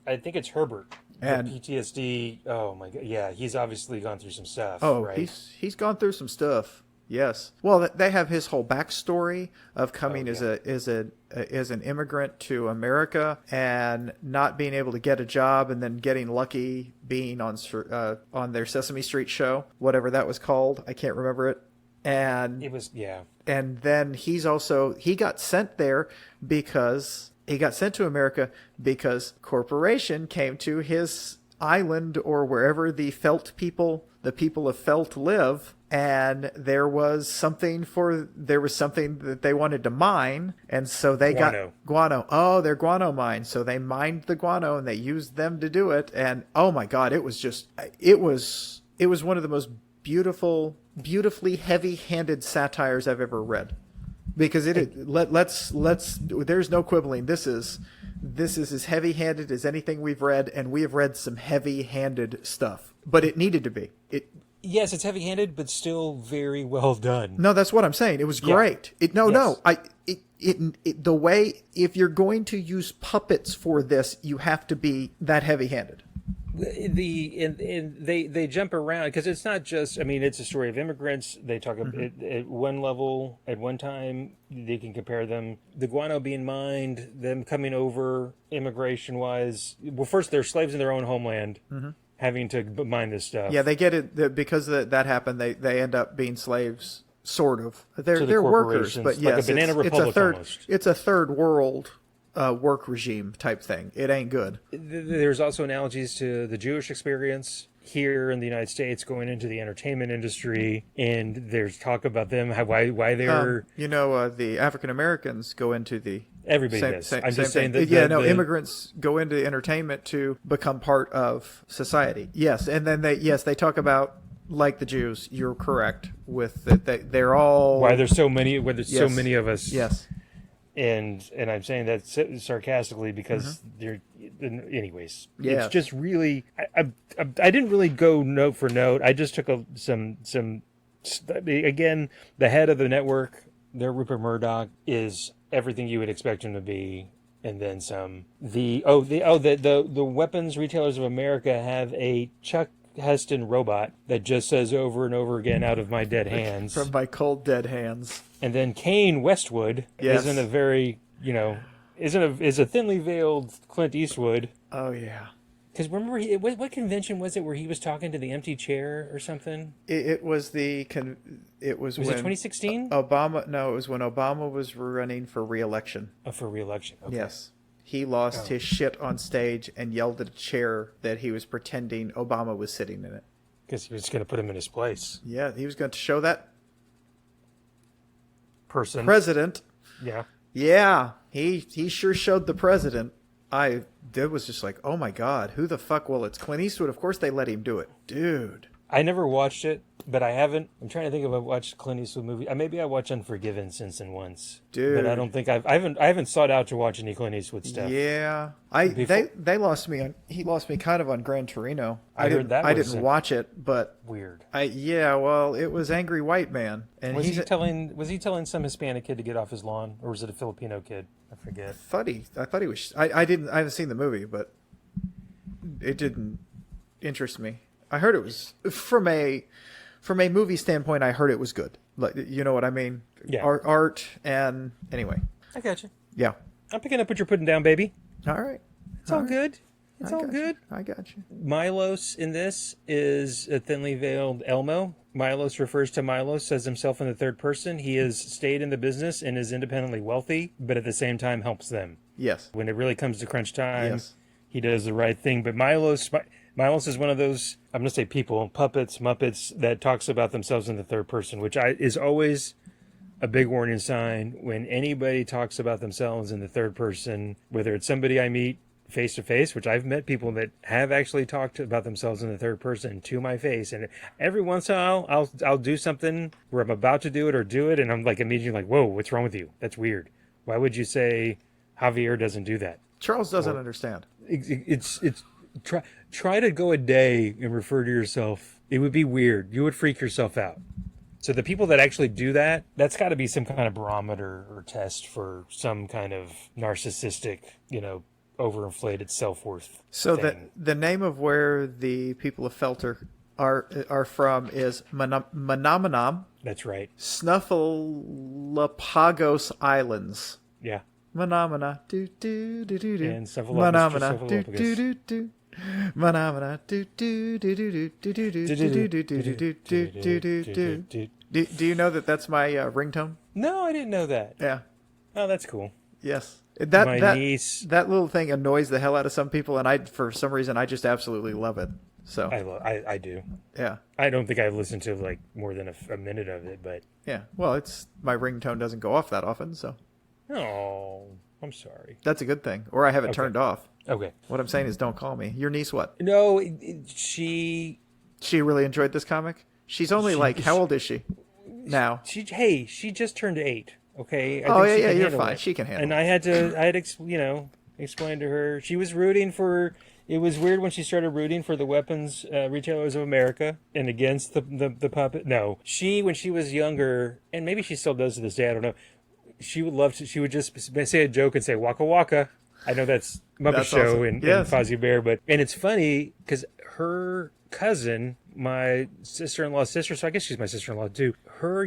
B: Herbert.
A: And
B: PTSD. Oh my god, yeah, he's obviously gone through some stuff.
A: Oh,
B: right?
A: he's gone through some stuff. Yes. Well, they have his whole backstory of coming as an immigrant to America and not being able to get a job, and then getting lucky being on their Sesame Street show, whatever that was called. I can't remember it. And
B: It was
A: and then he got sent there because he got sent to America because corporation came to his island or wherever the people of Felt live, and there was something that they wanted to mine, and so they got guano. Oh, they're guano mines. So they mined the guano and they used them to do it. And oh my God, it was one of the most beautifully heavy-handed satires I've ever read, because there's no quibbling. This is as heavy-handed as anything we've read, and we have read some heavy-handed stuff, but it needed to be.
B: Yes, it's heavy-handed, but still very well done.
A: No, that's what I'm saying. It was great. The way, if you're going to use puppets for this, you have to be that heavy-handed.
B: They jump around because it's not just. I mean, it's a story of immigrants. They talk at one level at one time. They can compare them. The guano being mined, them coming over immigration wise. Well, first they're slaves in their own homeland, having to mine this stuff.
A: Yeah, they get it because that happened. They end up being slaves, sort of. They're workers, but yes,
B: like a banana republic almost.
A: It's a third world work regime type thing. It ain't good.
B: There's also analogies to the Jewish experience here in the United States, going into the entertainment industry, and there's talk about them, why they're...
A: the African Americans go into the...
B: Everybody does. I'm just saying that...
A: immigrants go into entertainment to become part of society. Yes, and then they talk about, like the Jews, you're correct, with that they're all...
B: Why there's so many of us.
A: Yes.
B: And I'm saying that sarcastically because they're, anyways.
A: Yeah.
B: It's just really. I didn't really go note for note. I just took some. Again, the head of the network, their Rupert Murdoch, is everything you would expect him to be, and then some. The Weapons Retailers of America have a Chuck Heston robot that just says over and over again, "Out of my dead hands."
A: From my cold dead hands. And
B: then Kane Westwood isn't a very, is a thinly veiled Clint Eastwood.
A: Oh yeah.
B: Because remember, what convention was it where he was talking to the empty chair or something?
A: It was
B: Was it 2016?
A: Obama? No, it was when Obama was running for re-election.
B: Oh, for re-election. Okay.
A: Yes. He lost his shit on stage and yelled at a chair that he was pretending Obama was sitting in it.
B: Because he was going to put him in his place.
A: Yeah, he was going to show that
B: president.
A: Yeah. Yeah, he sure showed the president. It was just like, oh my God, who the fuck? Well, it's Clint Eastwood. Of course they let him do it. Dude.
B: I never watched it. but I haven't. I'm trying to think if I've watched Clint Eastwood movie. Maybe I watched Unforgiven since and once,
A: Dude.
B: But I don't think I haven't sought out to watch any Clint Eastwood stuff.
A: Yeah, they lost me on. He lost me kind of on Gran Torino.
B: I heard that
A: I didn't watch it, but
B: weird.
A: Well, it was Angry White Man, and
B: was he telling some Hispanic kid to get off his lawn, or was it a Filipino kid? I forget. I thought he was. I
A: haven't seen the movie, but it didn't interest me. I heard it was from a movie standpoint. I heard it was good. Like, you know what I mean?
B: Yeah.
A: Art and anyway.
B: I got you.
A: Yeah.
B: I'm picking up what you're putting down, baby.
A: All right.
B: It's all good. It's all good.
A: I got you.
B: Milos in this is a thinly veiled Elmo. Milos refers to Milos as himself in the third person. He has stayed in the business and is independently wealthy, but at the same time helps them.
A: Yes.
B: When it really comes to crunch time,
A: yes.
B: He does the right thing. But Milos is one of those, I'm going to say people, puppets, Muppets, that talks about themselves in the third person, which is always a big warning sign when anybody talks about themselves in the third person, whether it's somebody I meet face to face, which I've met people that have actually talked about themselves in the third person to my face, and every once in a while I'll do something where I'm about to do it, and I'm like immediately like, whoa, what's wrong with you? That's weird. Why would you say Javier doesn't do that?
A: Charles doesn't understand.
B: It's try to go a day and refer to yourself. It would be weird. You would freak yourself out. So the people that actually do that, that's got to be some kind of barometer or test for some kind of narcissistic, overinflated self-worth.
A: So
B: thing.
A: the name of where the people of Felter are from is Manamanam.
B: That's right.
A: Snuffleupagus Islands.
B: Yeah.
A: Manamana do do do do do.
B: And
A: Manamana do do do do. Manamana do do do do do do do do do do do do. Do you know that that's my ringtone?
B: No, I didn't know that.
A: Yeah.
B: Oh, that's cool.
A: Yes.
B: My niece.
A: That little thing annoys the hell out of some people, and for some reason I just absolutely love it. So
B: I do.
A: Yeah.
B: I don't think I've listened to like more than a minute of it, but
A: yeah. Well, it's my ringtone doesn't go off that often, so.
B: Oh, I'm sorry.
A: That's a good thing. Or I have it turned off.
B: Okay.
A: What I'm saying is, don't call me. Your niece, what?
B: No, she
A: really enjoyed this comic. She's only how old is she now?
B: She just turned 8. Okay.
A: Yeah, you're fine. It. She can handle.
B: And I had to explain to her. She was rooting for. It was weird when she started rooting for the Weapons Retailers of America and against the puppet. No, when she was younger, and maybe she still does to this day. I don't know. She would just say a joke and say "Waka Waka." I know that's Muppet Show
A: awesome.
B: and Fozzie Bear, and it's funny because her cousin, my sister-in-law's sister, so I guess she's my sister-in-law too. Her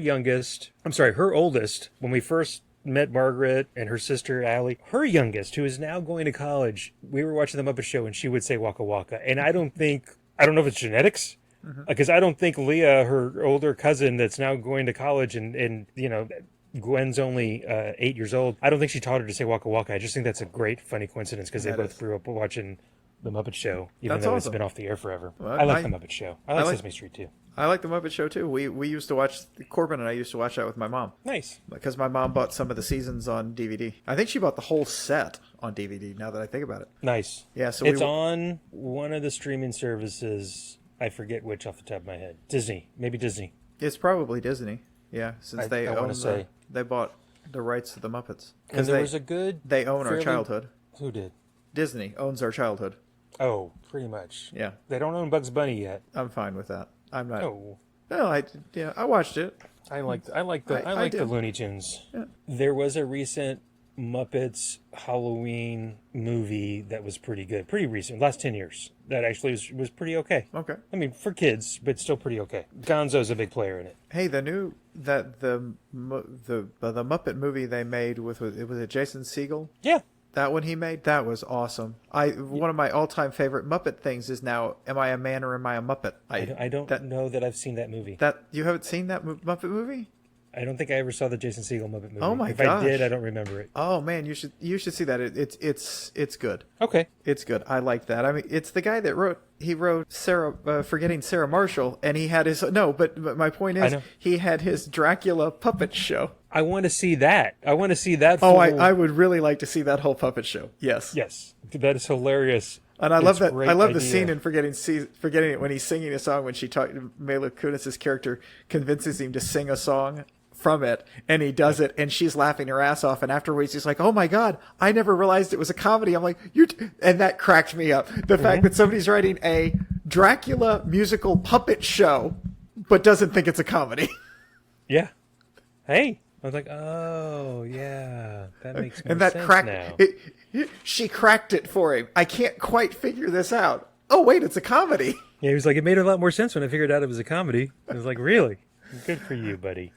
B: oldest, when we first met Margaret and her sister Allie, her youngest, who is now going to college, we were watching the Muppet Show and she would say Waka Waka, and I don't know if it's genetics. Because I don't think Leah, her older cousin that's now going to college and Gwen's only 8 years old. I don't think she taught her to say Waka Waka. I just think that's a great, funny coincidence because they both grew up watching the Muppet Show, even though it's been off the air forever. Well, I like the Muppet Show. I like Sesame Street too.
A: I like the Muppet Show too. We used to watch, Corbin and I used to watch that with my mom.
B: Nice.
A: Because my mom bought some of the seasons on DVD. I think she bought the whole set on DVD now that I think about it.
B: Nice.
A: Yeah, so
B: it's on one of the streaming services. I forget which off the top of my head. Disney. Maybe Disney.
A: It's probably Disney. Yeah, since they bought the rights to the Muppets.
B: Because
A: they own our childhood.
B: Who did?
A: Disney owns our childhood.
B: Oh, pretty much.
A: Yeah.
B: They don't own Bugs Bunny yet.
A: I'm fine with that. I'm not.
B: Oh.
A: No, I watched it.
B: I like the Looney Tunes. Yeah. There was a recent Muppets Halloween movie that was pretty good. Pretty recent, last 10 years. That actually was pretty okay.
A: Okay.
B: I mean, for kids, but still pretty okay. Gonzo's a big player in it.
A: Hey, the Muppet movie they made was it Jason Segel?
B: Yeah.
A: That one he made, that was awesome. One of my all-time favorite Muppet things is now, am I a man or am I a Muppet?
B: I don't know that I've seen that movie.
A: That you haven't seen that Muppet movie?
B: I don't think I ever saw the Jason Segel Muppet movie.
A: Oh my gosh.
B: If I did, I don't remember it.
A: Oh man, you should see that. It's good.
B: Okay.
A: It's good. I like that. I mean, it's the guy that wrote Sarah, Forgetting Sarah Marshall, and he had his, but my point is, he had his Dracula puppet show.
B: I want to see that. I want to see that.
A: Oh, I would really like to see that whole puppet show. Yes.
B: Yes. That is hilarious.
A: And I love that.
B: Great
A: I love the
B: idea.
A: scene in forgetting it when he's singing a song. When Mila Kunis's character convinces him to sing a song from it, and he does it, and she's laughing her ass off. And afterwards, he's like, "Oh my god, I never realized it was a comedy." I'm like, and that cracked me up. The fact that somebody's writing a Dracula musical puppet show, but doesn't think it's a comedy.
B: Yeah. Hey, I was like, oh yeah, that makes more
A: And that
B: sense
A: cracked.
B: now.
A: She cracked it for him. I can't quite figure this out. Oh wait, it's a comedy.
B: Yeah, he was like, it made a lot more sense when I figured out it was a comedy. I was like, really? Good for you, buddy.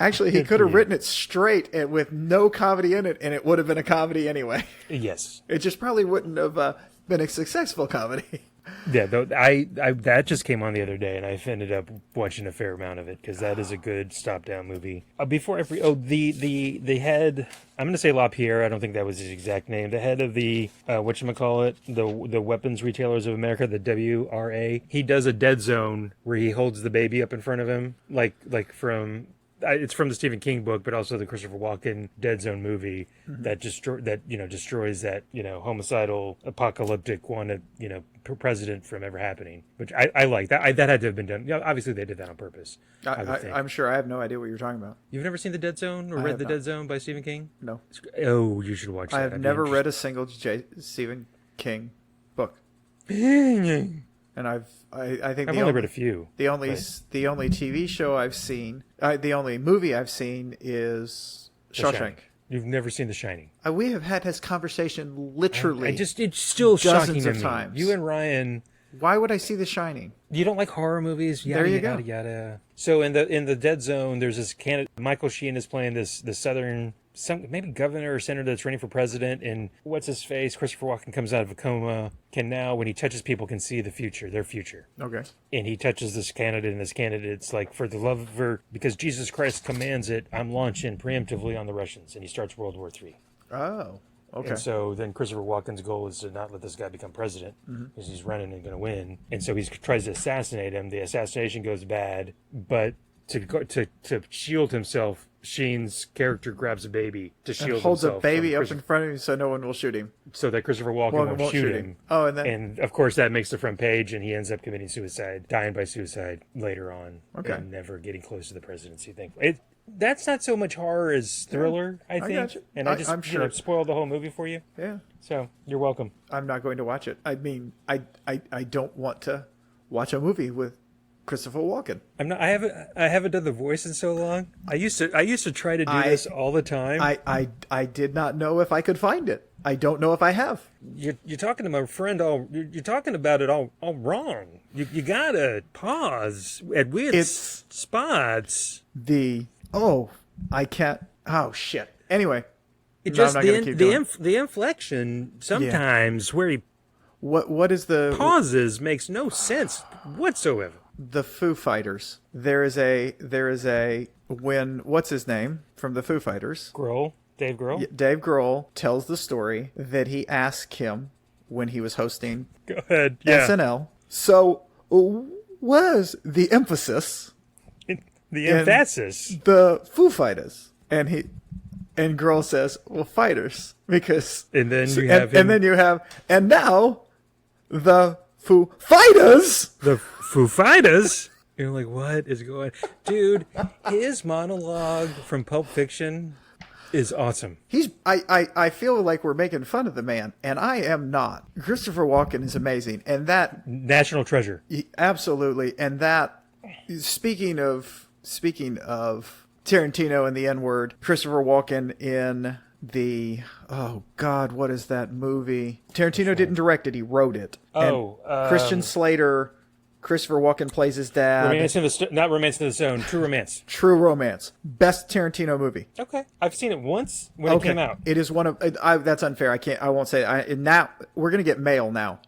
A: Actually, he could have written it straight and with no comedy in it, and it would have been a comedy anyway.
B: Yes.
A: It just probably wouldn't have been a successful comedy.
B: Yeah, though I that just came on the other day, and I ended up watching a fair amount of it because that is a good stop-down movie. The head, I'm going to say LaPierre. I don't think that was his exact name. The head of the whatchamacallit, the Weapons Retailers of America, the WRA. He does a dead zone where he holds the baby up in front of him, like from. It's from the Stephen King book, but also the Christopher Walken Dead Zone movie that destroys that homicidal, apocalyptic wanted president from ever happening. Which I like that. That had to have been done. Yeah, obviously they did that on purpose.
A: I'm sure. I have no idea what you're talking about.
B: You've never seen The Dead Zone or read The Dead Zone by Stephen King?
A: No.
B: Oh, you should watch that.
A: I have never read a single Stephen King book. And I think
B: I've only read a few.
A: The only TV show I've seen, the only movie I've seen is Shawshank.
B: You've never seen The Shining.
A: We have had this conversation literally.
B: It's still shocking
A: dozens
B: to
A: of
B: me.
A: times.
B: You and Ryan.
A: Why would I see The Shining?
B: You don't like horror movies? Yada,
A: there you
B: yada,
A: go.
B: Yada. So in the Dead Zone, there's this candidate. Michael Sheen is playing the southern, maybe governor or senator that's running for president, and what's his face? Christopher Walken comes out of a coma. Can now, when he touches people, can see the future, their future.
A: Okay.
B: And he touches this candidate, and this candidate's like, for the love of her, because Jesus Christ commands it, I'm launching preemptively on the Russians, and he starts World War III.
A: Oh. Okay.
B: And so then Christopher Walken's goal is to not let this guy become president because he's running and going to win. And so he tries to assassinate him. The assassination goes bad, but to shield himself, Sheen's character grabs a baby to shield himself.
A: Holds a baby up in front of him so no one will shoot him.
B: So that Christopher Walken won't shoot him.
A: Oh,
B: and of course that makes the front page, and he ends up committing suicide, dying by suicide later on, and never getting close to the presidency. Thankfully, that's not so much horror as thriller, I think.
A: got you.
B: And I'm sure spoiled the whole movie for you.
A: Yeah.
B: So you're welcome.
A: I'm not going to watch it. I mean, I don't want to watch a movie with Christopher Walken.
B: I haven't done the voice in so long. I used to try to do this all the time.
A: I did not know if I could find it. I don't know if I have.
B: You're talking to my friend you're talking about it all wrong. You gotta pause at weird spots.
A: I can't. Oh shit. Anyway,
B: it just the inflection sometimes where he
A: what is the
B: pauses makes no sense whatsoever.
A: The Foo Fighters. There is a when what's his name from the Foo Fighters?
B: Dave Grohl?
A: Dave Grohl tells the story that he asked him when he was hosting
B: Go ahead. Yeah.
A: SNL. So was the emphasis
B: the emphasis
A: the Foo Fighters? And Grohl says, well, fighters, because
B: and then
A: and now the Foo Fighters.
B: The Foo Fighters? You're like, what is going on? Dude, his monologue from Pulp Fiction is awesome.
A: I feel like we're making fun of the man, and I am not. Christopher Walken is amazing, and that
B: national treasure.
A: Absolutely. And that speaking of Tarantino and the N-word, Christopher Walken in the what is that movie? Tarantino didn't direct it, he wrote it. Christian Slater, Christopher Walken plays his dad.
B: Not Romance in the Zone, True Romance.
A: True Romance. Best Tarantino movie.
B: Okay. I've seen it once when it came out.
A: It is one of that's unfair. I won't say it. Now we're going to get mail now.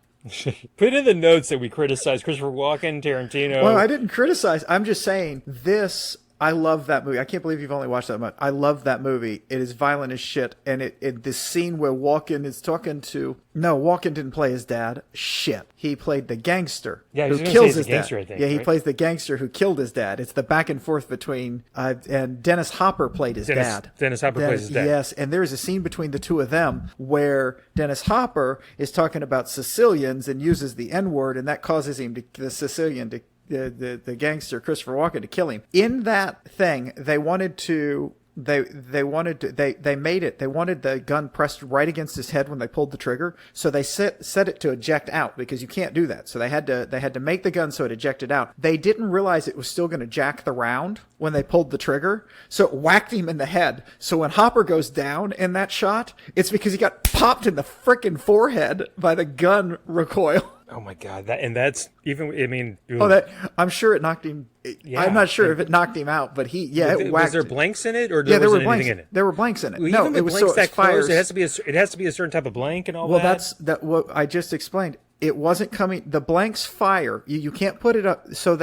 B: Put in the notes that we criticized Christopher Walken, Tarantino.
A: Well, I didn't criticize. I'm just saying this I love that movie. I can't believe you've only watched that much. I love that movie. It is violent as shit. And this scene where Walken is talking to... No, Walken didn't play his dad. Shit. He played the gangster who kills his dad.
B: I think,
A: yeah, he plays the gangster who killed his dad. It's the back and forth between... and Dennis Hopper played his dad.
B: Dennis Hopper plays his dad.
A: Yes, and there's a scene between the two of them where Dennis Hopper is talking about Sicilians and uses the N-word, and that causes the Sicilian to... The gangster Christopher Walken to kill him. In that thing, they wanted the gun pressed right against his head when they pulled the trigger. So they set it to eject out, because you can't do that. So they had to make the gun so it ejected out. They didn't realize it was still going to jack the round when they pulled the trigger. So it whacked him in the head. So when Hopper goes down in that shot, it's because he got popped in the frickin' forehead by the gun recoil.
B: Oh my God! That's even. I mean,
A: I'm sure it knocked him. Yeah, I'm not sure if it knocked him out, but it whacked.
B: Was there blanks in it, or
A: there
B: wasn't
A: were blanks
B: anything in it?
A: There were blanks in it.
B: Well,
A: no,
B: even
A: it was
B: blanks
A: so
B: that
A: fires.
B: Close, it has to be a certain type of blank and all that.
A: Well, that's what I just explained. It wasn't coming. The blanks fire. You can't put it up. So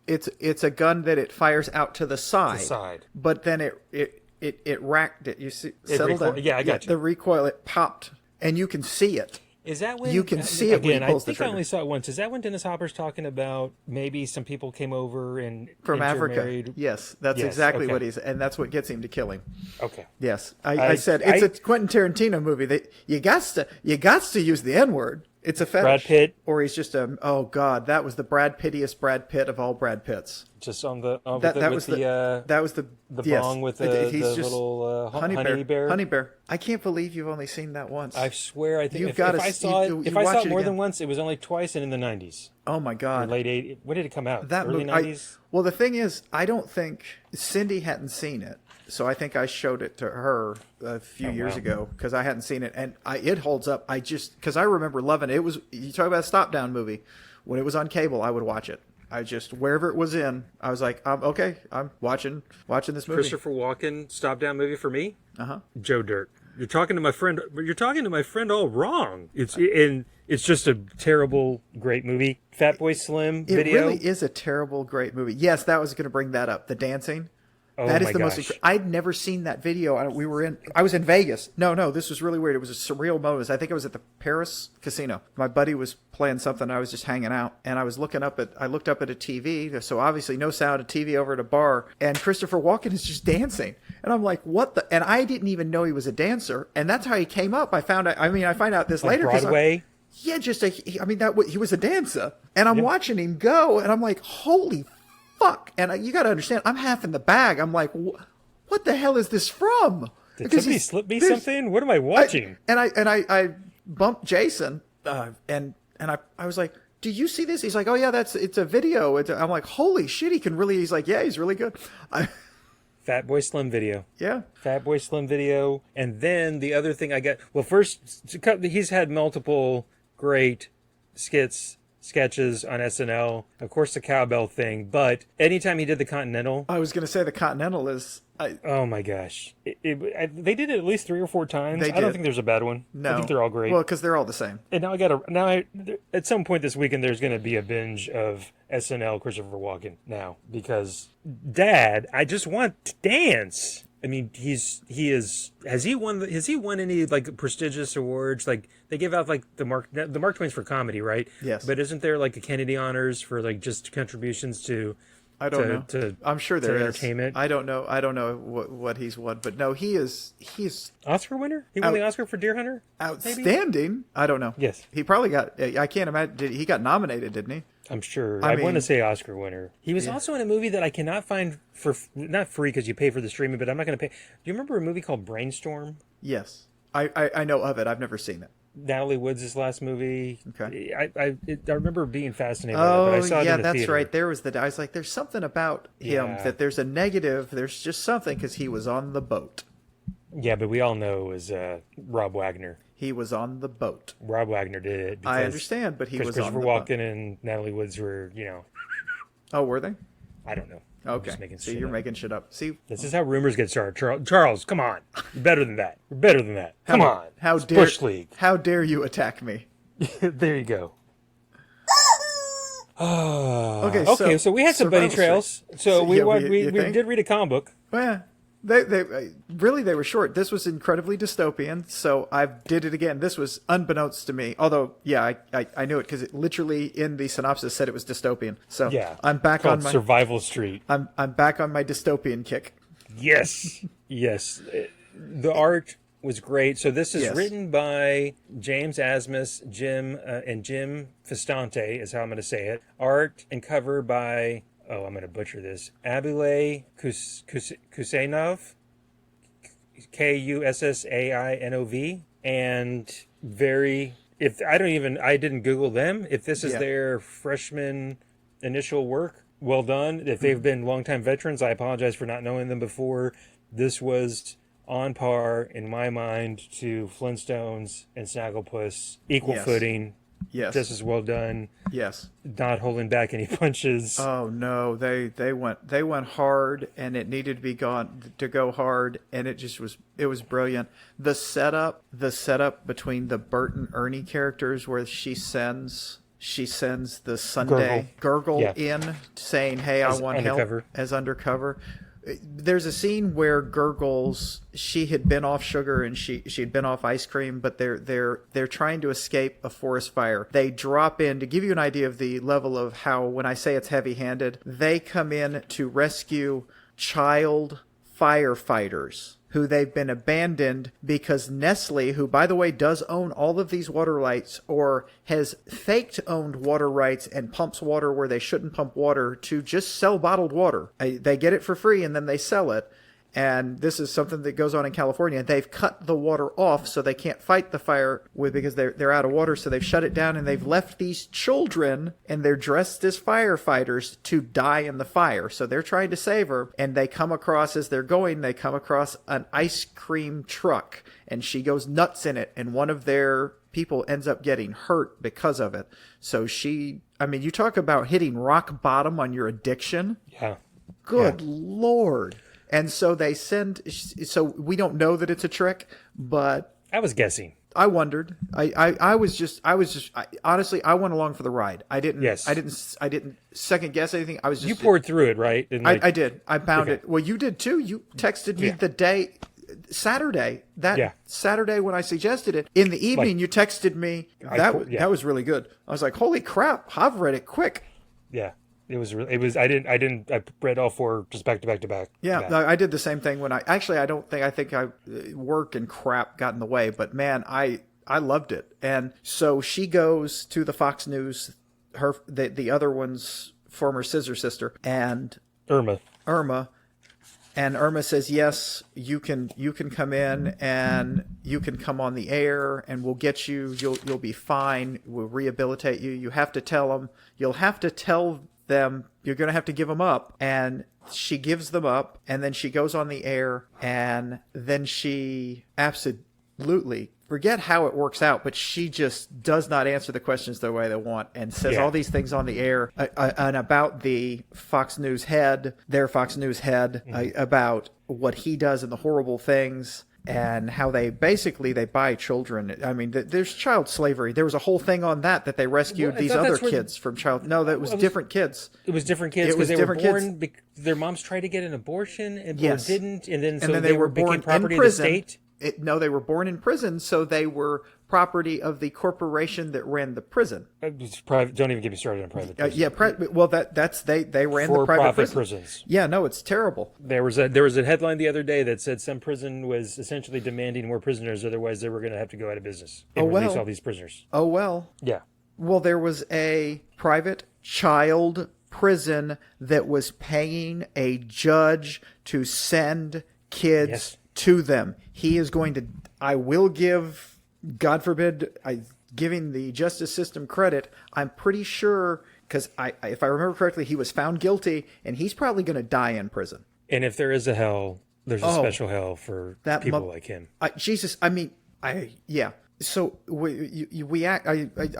A: it's a gun that it fires out to the side. But then it racked it. You see, settled down.
B: Yeah, I got you.
A: The recoil, it popped, and you can see it.
B: Is that when
A: you can see it when he pulls the trigger?
B: I only saw it once. Is that when Dennis Hopper's talking about maybe some people came over and
A: from Africa? Yes, that's exactly what he's, and that's what gets him to kill him.
B: Okay.
A: Yes, I said it's a Quentin Tarantino movie. That you got to use the N-word. It's a fetish.
B: Brad Pitt,
A: or he's just a. Oh God, that was the Brad Pittiest Brad Pitt of all Brad Pitts.
B: Just on the
A: that was the
B: bong with the little honey bear.
A: Honey bear. I can't believe you've only seen that once.
B: I swear, I think if I saw it more than once, it was only twice and in the 90s.
A: Oh my God!
B: Or late 80s. When did it come out?
A: That
B: early 90s.
A: Well, the thing is, I don't think Cindy hadn't seen it. So I think I showed it to her a few years ago because I hadn't seen it, and it holds up. Because I remember loving it. It was, you talk about a stop down movie. When it was on cable, I would watch it. I just, wherever it was in, I was like, okay, I'm watching this movie.
B: Christopher Walken stop down movie for me. Joe Dirt. You're talking to my friend all wrong. It's just a terrible, great movie. Fatboy Slim video.
A: It really is a terrible, great movie. Yes, that was going to bring that up. The dancing.
B: Oh,
A: that is
B: my
A: the
B: gosh.
A: most. I'd never seen that video. I was in Vegas. No, this was really weird. It was a surreal moment. I think I was at the Paris casino. My buddy was playing something. I was just hanging out, and I looked up at a TV. So obviously no sound, a TV over at a bar, and Christopher Walken is just dancing, and I'm like, what the? And I didn't even know he was a dancer, and that's how he came up. I find out this later.
B: Broadway.
A: He was a dancer, and I'm watching him go, and I'm like, holy fuck. And you got to understand, I'm half in the bag. I'm like, what the hell is this from?
B: Did somebody slip me something? What am I watching?
A: I bumped Jason, and I was like, do you see this? He's like, oh yeah, it's a video. I'm like, holy shit, he can really. He's like, yeah, he's really good.
B: Fatboy Slim video.
A: Yeah.
B: Fatboy Slim video. And then the other thing I got, well, first, he's had multiple great sketches on SNL. Of course, the cowbell thing, but anytime he did the Continental.
A: I was going to say the Continental is.
B: Oh my gosh. They did it at least 3 or 4 times. I don't think there's a bad one.
A: No.
B: I think they're all great.
A: Well, because they're all the same.
B: And now at some point this weekend, there's going to be a binge of SNL Christopher Walken now, because Dad, I just want to dance. I mean, has he won any like prestigious awards? Like they give out like the Mark Twain's for comedy, right?
A: Yes.
B: But isn't there like a Kennedy honors for like just contributions to?
A: I don't know. I'm sure there is
B: entertainment.
A: I don't know what he's won, but no, he's
B: Oscar winner. He won the Oscar for Deer Hunter.
A: Outstanding. Maybe? I don't know.
B: Yes,
A: he probably got. I can't imagine. He got nominated, didn't he?
B: I'm sure. I want to say Oscar winner. He was also in a movie that I cannot find for not free because you pay for the streaming, but I'm not going to pay. Do you remember a movie called Brainstorm?
A: Yes, I know of it. I've never seen it.
B: Natalie Wood's last movie.
A: Okay.
B: I remember being fascinated by it, but I saw it in the
A: that's
B: theater.
A: right. I was like, there's something about him that there's a negative. There's just something because he was on the boat.
B: Yeah, but we all know it was Rob Wagner.
A: He was on the boat.
B: Rob Wagner did it.
A: I understand, but he was on the boat.
B: Christopher Walken and Natalie Woods were,
A: Oh, were they?
B: I don't know.
A: Okay. So you're making shit up. See,
B: this is how rumors get started. Charles, come on. You're better than that. You're better than that. Come on. Bush League.
A: How dare you attack me?
B: There you go. Okay, so we had some bunny
A: Survival
B: trails. So we did read a comic book.
A: Well, they were short. This was incredibly dystopian, so I did it again. This was unbeknownst to me. Although, yeah, I knew it because it literally in the synopsis said it was dystopian. So
B: Yeah,
A: I'm back on my
B: Survival Street.
A: I'm back on my dystopian kick.
B: Yes, yes. The art was great. So this is written by James Asmus, and Jim Festante is how I'm going to say it. Art and cover by, I'm going to butcher this, Abylay Kussinov, Kussainov, and I didn't Google them. If this is their freshman initial work, well done. If they've been longtime veterans, I apologize for not knowing them before. This was on par, in my mind, to Flintstones and Snagglepuss. Equal footing.
A: Yes.
B: Just as well done.
A: Yes.
B: Not holding back any punches.
A: Oh no, they went hard, and it needed to go hard, and it was brilliant. The setup between the Bert and Ernie characters, where she sends the Sunday Gurgle in saying, "Hey, I want help," as undercover. There's a scene where Gurgles, she had been off sugar and she had been off ice cream, but they're trying to escape a forest fire. They drop in to give you an idea of the level of how, when I say it's heavy-handed, they come in to rescue child firefighters who they've been abandoned because Nestle, who, by the way, does own all of these water rights, or has faked owned water rights and pumps water where they shouldn't pump water to just sell bottled water. They get it for free and then they sell it. And this is something that goes on in California. They've cut the water off so they can't fight the fire because they're out of water. So they've shut it down, and they've left these children, and they're dressed as firefighters, to die in the fire. So they're trying to save her, and they come across an ice cream truck, and she goes nuts in it, and one of their people ends up getting hurt because of it. So you talk about hitting rock bottom on your addiction.
B: Yeah.
A: Good Lord. And so so we don't know that it's a trick, but
B: I was guessing.
A: I wondered. I honestly, I went along for the ride. I didn't second guess anything.
B: You poured through it, right?
A: I did. I found it. Well, you did too. You texted me the day, Saturday, Saturday when I suggested it. In the evening, you texted me. That was really good. I was like, holy crap, I've read it quick.
B: Yeah. I read all four just back to back.
A: Yeah, I did the same thing when I think work and crap got in the way, but man, I loved it. And so she goes to the Fox News, the other one's former scissor sister, and Irma. And Irma says, yes, you can come in and you can come on the air and we'll get you, you'll be fine. We'll rehabilitate you. You'll have to tell them, you're going to have to give them up. And she gives them up, and then she goes on the air, and then she absolutely, forget how it works out, but she just does not answer the questions the way they want, and says all these things on the air and about the Fox News head, about what he does and the horrible things. And how they buy children. I mean, there's child slavery. There was a whole thing on that they rescued these other kids from child. No, that was different kids.
B: It was different kids because they were born. Their moms tried to get an abortion and didn't, and then they were born property of the state.
A: No, they were born in prison, so they were property of the corporation that ran the prison.
B: Don't even get me started on private prisons.
A: They ran the private
B: prisons.
A: Yeah, no, it's terrible.
B: There was a headline the other day that said some prison was essentially demanding more prisoners, otherwise they were going to have to go out of business and release all these prisoners.
A: Oh, well.
B: Yeah.
A: Well, there was a private child prison that was paying a judge to send kids to them. He is going to, I will give, God forbid, giving the justice system credit, I'm pretty sure, because if I remember correctly, he was found guilty, and he's probably going to die in prison.
B: And if there is a hell, there's a special hell for people like him.
A: So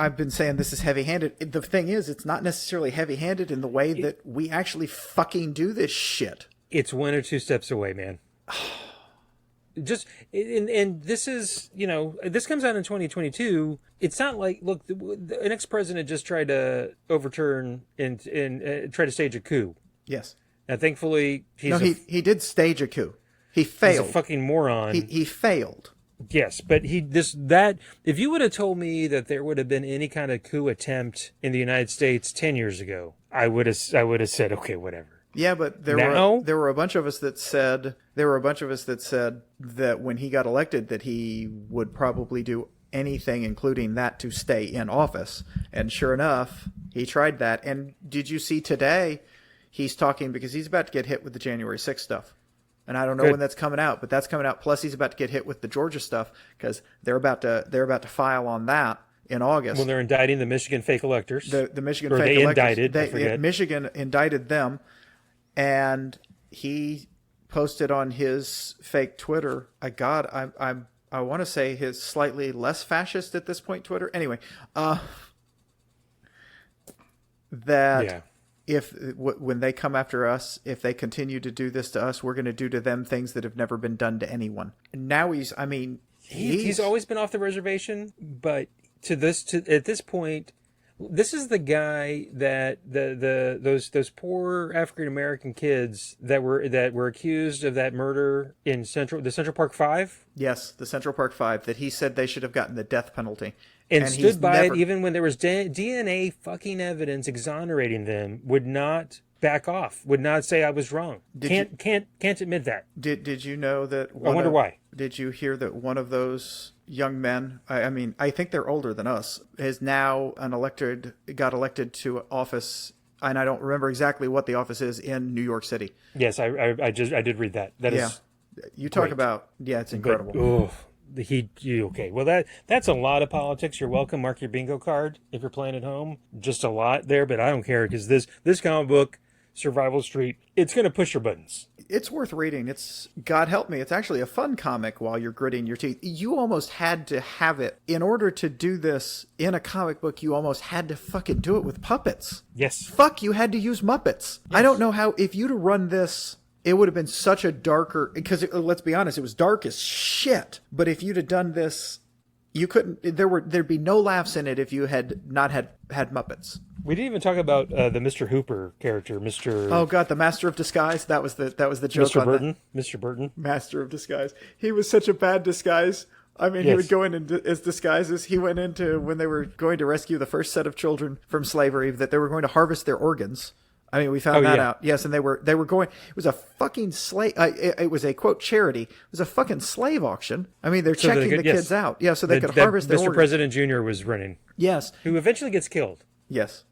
A: I've been saying this is heavy-handed. The thing is, it's not necessarily heavy-handed in the way that we actually fucking do this shit.
B: It's one or two steps away, man. And this is, this comes out in 2022. It's not like, look, an ex-president just tried to overturn and try to stage a coup.
A: Yes.
B: And thankfully,
A: he did stage a coup. He failed.
B: He's a fucking moron.
A: He failed.
B: Yes, but if you would have told me that there would have been any kind of coup attempt in the United States 10 years ago, I would have said, okay, whatever.
A: Yeah, but there were a bunch of us that said that when he got elected that he would probably do anything, including that, to stay in office. And sure enough, he tried that. And did you see today? He's talking because he's about to get hit with the January 6th stuff. And I don't know when that's coming out, but that's coming out. Plus, he's about to get hit with the Georgia stuff because they're about to file on that in August.
B: Well, they're indicting the Michigan fake electors.
A: The Michigan
B: or
A: fake
B: they
A: electors.
B: Indicted. I forget.
A: Michigan indicted them, and he posted on his fake Twitter. I want to say his slightly less fascist at this point Twitter. Anyway, when they come after us, if they continue to do this to us, we're going to do to them things that have never been done to anyone. And now he's always been off the reservation, but at this point, this is the guy that those poor African American kids that were accused of that murder in the Central Park Five. Yes, the Central Park Five, that he said they should have gotten the death penalty.
B: And stood by it even when there was DNA fucking evidence exonerating them, would not back off, would not say I was wrong. Can't admit that.
A: Did you know that?
B: I wonder why.
A: Did you hear that one of those young men, I think they're older than us, is now got elected to office, and I don't remember exactly what the office is in New York City.
B: Yes, I did read that. That is
A: you talk
B: great.
A: About it's incredible.
B: But, okay. Well, that's a lot of politics. You're welcome. Mark your bingo card if you're playing at home. Just a lot there, but I don't care because this comic book, Survival Street, it's going to push your buttons.
A: It's worth reading. It's, God help me, it's actually a fun comic while you're gritting your teeth. You almost had to have it. In order to do this in a comic book, you almost had to fucking do it with puppets.
B: Yes.
A: Fuck, you had to use Muppets. Yes. I don't know how, if you'd have run this, it would have been such a darker, because let's be honest, it was dark as shit. But if you'd have done this, you couldn't, there'd be no laughs in it if you had not had Muppets.
B: We didn't even talk about the Mr. Hooper character, Mr.
A: Oh God, the Master of Disguise. That was the joke.
B: Mr. Burton. Mr. Burton.
A: Master of Disguise. He was such a bad disguise. I mean, He would go in as disguises. He went into when they were going to rescue the first set of children from slavery, that they were going to harvest their organs. I mean, we found that out. Yes, and they were going. It was a fucking slave. It was a quote charity. It was a fucking slave auction. I mean, they're checking the kids out. Yeah, so they could harvest their organs.
B: Mr. President Jr. was running.
A: Yes.
B: Who eventually gets killed.
A: Yes.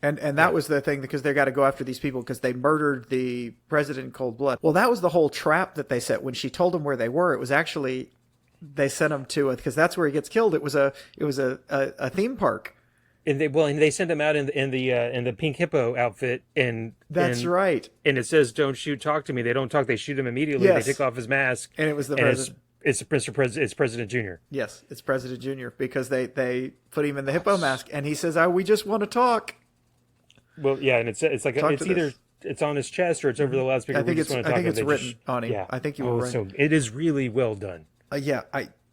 A: And that was the thing, because they got to go after these people because they murdered the president in cold blood. Well, that was the whole trap that they set. When she told them where they were, it was actually they sent him to because that's where he gets killed. It was a theme park.
B: And they sent him out in the pink hippo outfit, and
A: that's right.
B: And it says, "Don't shoot, talk to me." They don't talk. They shoot him immediately.
A: Yes.
B: They take off his mask,
A: and it was the president.
B: It's President Jr.
A: Yes, it's President Jr. because they put him in the hippo mask, and he says, "Oh, we just want to talk."
B: Well, yeah, and it's like it's either it's on his chest or it's over the loudspeaker.
A: I think it's written on him. Yeah. I think you were right.
B: So it is really well done.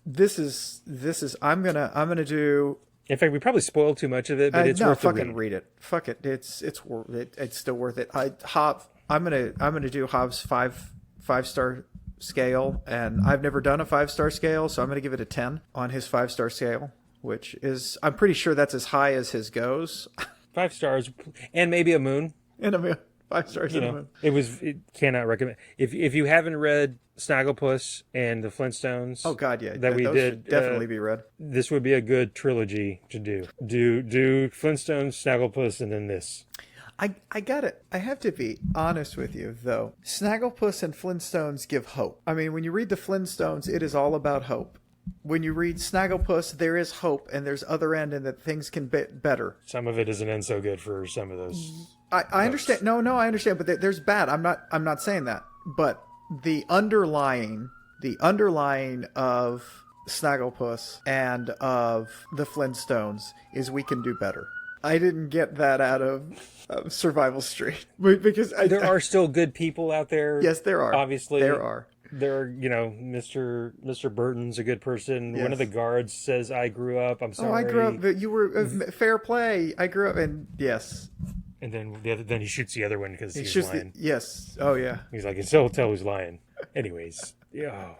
A: This is I'm gonna do.
B: In fact, we probably spoiled too much of it, but it's worth the read.
A: Read it. Fuck it. It's worth it. It's still worth it. I'm gonna do Hobbs five-star scale, and I've never done a 5-star scale, so I'm gonna give it a 10 on his 5-star scale, which is, I'm pretty sure that's as high as his goes.
B: 5 stars and maybe a moon.
A: And a moon. 5 stars and a moon.
B: It cannot recommend. If you haven't read Snagglepuss and the Flintstones,
A: oh God, yeah,
B: that we
A: those
B: did
A: should definitely be read.
B: This would be a good trilogy to do. Do Flintstones, Snagglepuss, and then this.
A: I got it. I have to be honest with you, though. Snagglepuss and Flintstones give hope. I mean, when you read the Flintstones, it is all about hope. When you read Snagglepuss, there is hope, and there's other end, and that things can be better.
B: Some of it doesn't end so good for some of those.
A: I understand. No, I understand. But there's bad. I'm not saying that. But the underlying of Snagglepuss and of the Flintstones is we can do better. I didn't get that out of Survival Street because
B: there are still good people out there.
A: Yes, there are.
B: Obviously,
A: there are.
B: There are, Mr. Burton's a good person.
A: Yes.
B: One of the guards says, "I grew up. I'm sorry."
A: Oh, I grew up. You were fair play. I grew up, and yes.
B: And then he shoots the other one because he's lying.
A: Yes. Oh yeah.
B: He's like, "He'll tell who's lying." Anyways, yeah.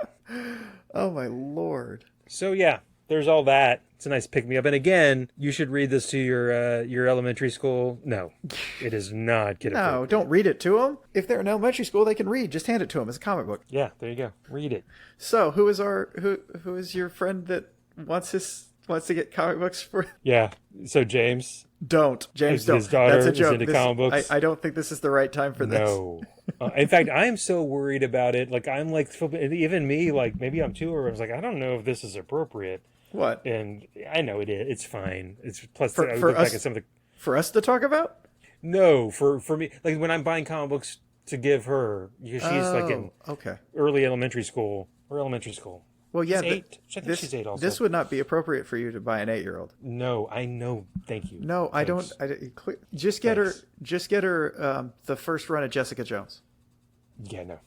A: Oh my lord.
B: So yeah, there's all that. It's a nice pick me up. And again, you should read this to your elementary school. No, it is not kid appropriate.
A: No, don't read it to them. If they're in elementary school, they can read. Just hand it to them as a comic book.
B: Yeah, there you go. Read it.
A: So who is your friend that wants to get comic books for?
B: Yeah. So James.
A: James,
B: his daughter
A: That's a joke.
B: is into comic books.
A: I don't think this is the right time for this.
B: No. In fact, I'm so worried about it. Like, I'm like, even me, like, maybe I'm too, or I was like, I don't know if this is appropriate.
A: What?
B: And I know it is. It's fine. It's plus
A: For
B: I look
A: us,
B: back at some of the.
A: For us to talk about?
B: No, for me, like when I'm buying comic books to give her, because she's like in early elementary school or elementary school.
A: Well, yeah,
B: she's 8. I think she's 8 also.
A: This would not be appropriate for you to buy an 8-year-old.
B: No, I know. Thank you.
A: No,
B: Thanks.
A: I don't. Just get her. Just get her the first run of Jessica Jones.
B: Yeah, no.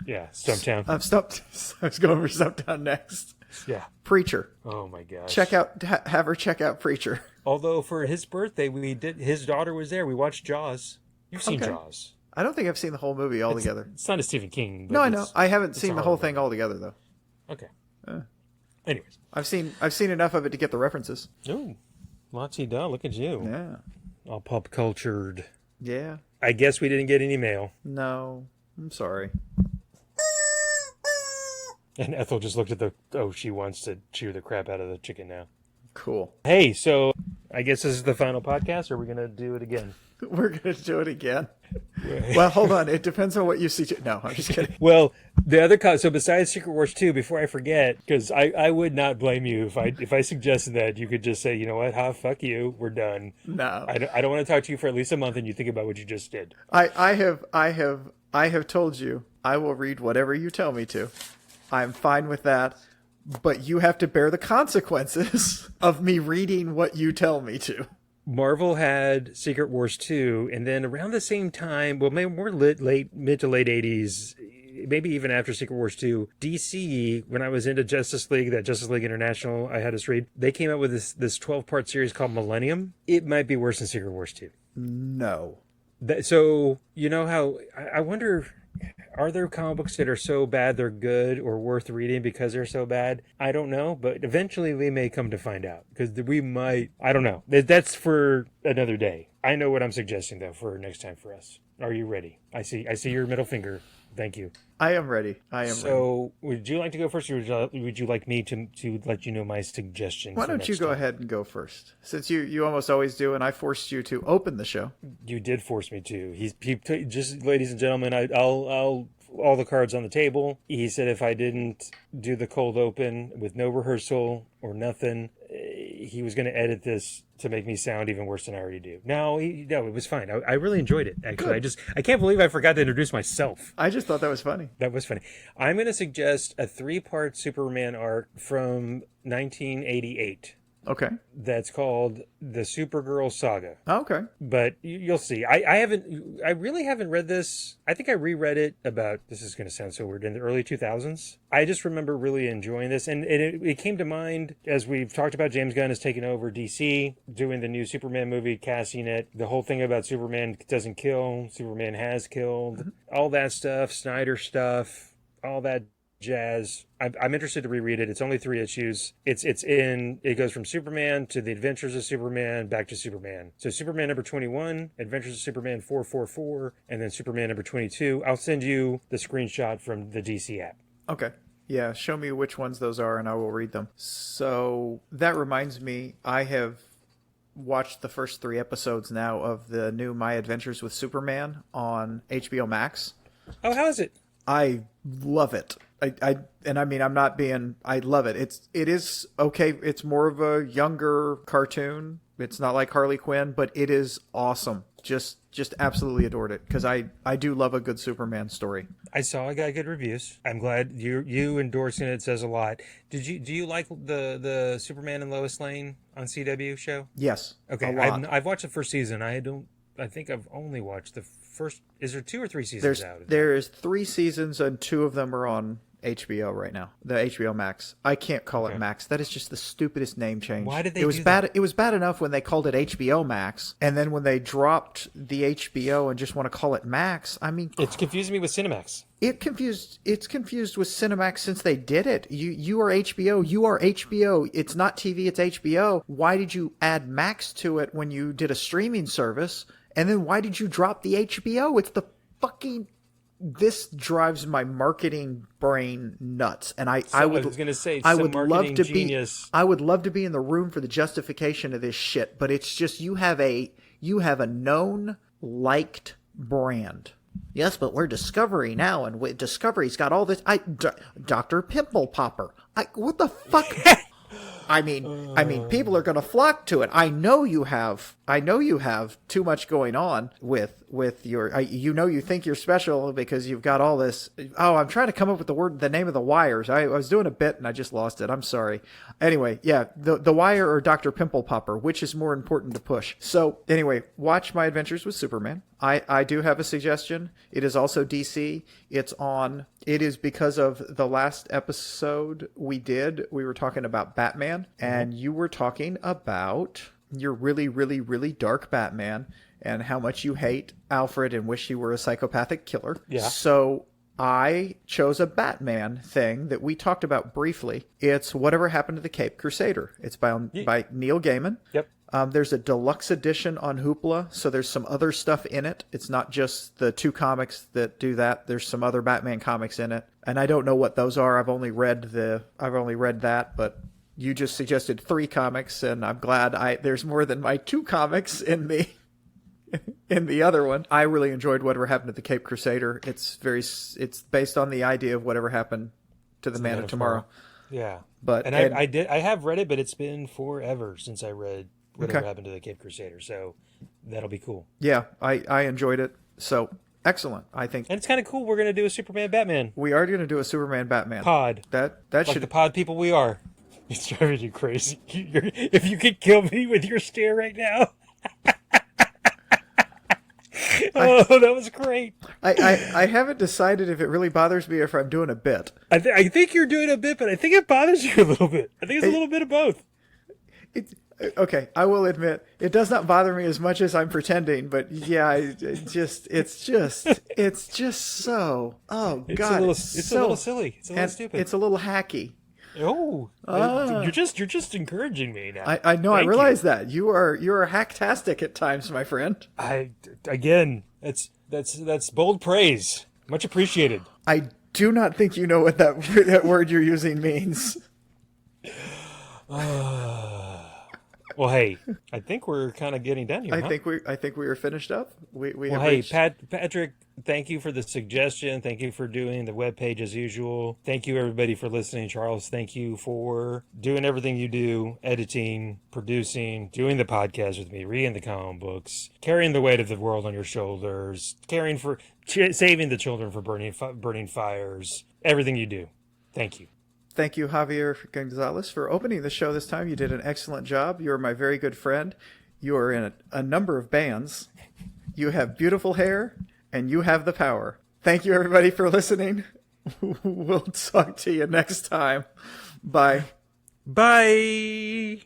B: Yeah, Stumptown.
A: I was going for Stumptown next.
B: Yeah.
A: Preacher.
B: Oh my gosh.
A: Have her check out Preacher.
B: Although for his birthday, his daughter was there. We watched Jaws. You've seen Jaws.
A: I don't think I've seen the whole movie altogether.
B: It's not a Stephen King.
A: No, I know. I haven't seen the whole thing altogether though.
B: Okay. Anyways,
A: I've seen enough of it to get the references.
B: Oh, lotsy da, look at you.
A: Yeah.
B: All pop cultured.
A: Yeah.
B: I guess we didn't get any mail.
A: No, I'm sorry.
B: And Ethel just looked at she wants to chew the crap out of the chicken now.
A: Cool.
B: Hey, so I guess this is the final podcast, or are we going to do it again?
A: We're going to do it again. Well, hold on. It depends on what you see. No, I'm just kidding.
B: Well, the other so besides Secret Wars 2, before I forget, because I would not blame you if I suggested that, you could just say, you know what, fuck you, we're done.
A: No.
B: I don't want to talk to you for at least a month, and you think about what you just did.
A: I have told you I will read whatever you tell me to. I'm fine with that. But you have to bear the consequences of me reading what you tell me to.
B: Marvel had Secret Wars 2, and then around the same time, well, maybe more mid to late 80s, maybe even after Secret Wars 2, DC, when I was into Justice League, that Justice League International I had us read, they came out with this 12-part series called Millennium. It might be worse than Secret Wars 2.
A: No.
B: So, you know how, I wonder, are there comic books that are so bad they're good or worth reading because they're so bad? I don't know, but eventually we may come to find out, because we might, I don't know. That's for another day. I know what I'm suggesting, though, for next time for us. Are you ready? I see your middle finger. Thank you.
A: I am ready.
B: So, would you like to go first, or would you like me to let you know my suggestion?
A: Why don't you go ahead and go first? Since you almost always do, and I forced you to open the show.
B: You did force me to. Just, ladies and gentlemen, I'll all the cards on the table. He said if I didn't do the cold open with no rehearsal or nothing, he was going to edit this to make me sound even worse than I already do. No, it was fine. I really enjoyed it, actually.
A: Good.
B: I can't believe I forgot to introduce myself.
A: I just thought that was funny.
B: That was funny. I'm going to suggest a 3-part Superman arc from 1988.
A: Okay.
B: That's called the Supergirl Saga.
A: Okay.
B: But you'll see. I really haven't read this. I think I reread it about, this is going to sound so weird, in the early 2000s. I just remember really enjoying this. And it came to mind, as we've talked about, James Gunn has taken over DC, doing the new Superman movie, casting it. The whole thing about Superman doesn't kill, Superman has killed, all that stuff, Snyder stuff, all that jazz. I'm interested to reread it. It's only 3 issues. It goes from Superman to the Adventures of Superman back to Superman. So Superman number 21, Adventures of Superman 444, and then Superman number 22. I'll send you the screenshot from the DC app.
A: Okay. Yeah, show me which ones those are and I will read them. So that reminds me, I have watched the first 3 episodes now of the new My Adventures with Superman on HBO Max.
B: Oh, how is it?
A: I love it. I love it. It is okay. It's more of a younger cartoon. It's not like Harley Quinn, but it is awesome. Just absolutely adored it, because I do love a good Superman story.
B: I saw I got good reviews. I'm glad you endorsing it says a lot. Do you like the Superman and Lois Lane on CW show?
A: Yes.
B: Okay.
A: A lot.
B: I've watched the first season. I think I've only watched the first? Is there 2 or 3 seasons out?
A: There's 3 seasons and 2 of them are on HBO right now. The HBO Max. I can't call it Max. That is just the stupidest name change.
B: Why did they
A: it was
B: do
A: bad
B: that?
A: It was bad enough when they called it HBO Max, and then when they dropped the HBO and just want to call it Max, I mean,
B: It's confusing me with Cinemax.
A: it's confused with Cinemax since they did it. You are HBO. You are HBO. It's not TV, it's HBO. Why did you add Max to it when you did a streaming service? And then why did you drop the HBO? It's the fucking... This drives my marketing brain nuts, and I was
B: going to say,
A: I would love to
B: genius.
A: I would love to be in the room for the justification of this shit, but it's just you have a known liked brand. Yes, but we're Discovery now, and Discovery's got all this. Dr. Pimple Popper. What the fuck? I mean, people are going to flock to it. I know you have too much going on with your. You think you're special because you've got all this. Oh, I'm trying to come up with the name of the wires. I was doing a bit and I just lost it. I'm sorry. Anyway, yeah, the Wire or Dr. Pimple Popper, which is more important to push. So anyway, watch My Adventures with Superman. I do have a suggestion. It is also DC. It is because of the last episode we were talking about Batman, and you were talking about your really, really, really dark Batman and how much you hate Alfred and wish he were a psychopathic killer. Yeah. So I chose a Batman thing that we talked about briefly. It's Whatever Happened to the Cape Crusader. It's by Neil Gaiman.
B: Yep.
A: There's a deluxe edition on Hoopla, so there's some other stuff in it. It's not just the 2 comics that do that. There's some other Batman comics in it, and I don't know what those are. I've only read that, but you just suggested 3 comics, and I'm glad there's more than my 2 comics in the other one. I really enjoyed Whatever Happened to the Cape Crusader. It's based on the idea of whatever happened to the Man of Tomorrow.
B: Yeah,
A: but
B: I have read it, but it's been forever since I read Whatever Happened to the Cape Crusader. So that'll be cool.
A: Yeah, I enjoyed it. So excellent, I think.
B: And it's kind of cool. We're going to do a Superman Batman.
A: We are going to do a Superman Batman
B: pod.
A: That
B: like
A: should
B: the pod people we are. It's driving you crazy. If you could kill me with your stare right now. That was great.
A: I haven't decided if it really bothers me or if I'm doing a bit.
B: I think you're doing a bit, but I think it bothers you a little bit. I think it's a little bit of both.
A: Okay, I will admit it does not bother me as much as I'm pretending, but yeah, it's just so. Oh God,
B: it's a little silly. It's a little stupid.
A: It's a little hacky.
B: Oh, you're just encouraging me now.
A: I know. I realize that you are hacktastic at times, my friend.
B: That's bold praise. Much appreciated.
A: I do not think you know what that word you're using means.
B: Well, hey, I think we're kind of getting done here.
A: I think we are finished up.
B: Patrick, thank you for the suggestion. Thank you for doing the webpage as usual. Thank you everybody for listening. Charles, thank you for doing everything you do, editing, producing, doing the podcast with me, reading the comic books, carrying the weight of the world on your shoulders, caring for saving the children for burning fires. Everything you do. Thank you.
A: Thank you, Javier Gonzalez, for opening the show this time. You did an excellent job. You are my very good friend. You are in a number of bands. You have beautiful hair, and you have the power. Thank you, everybody, for listening. We'll talk to you next time. Bye.
B: Bye.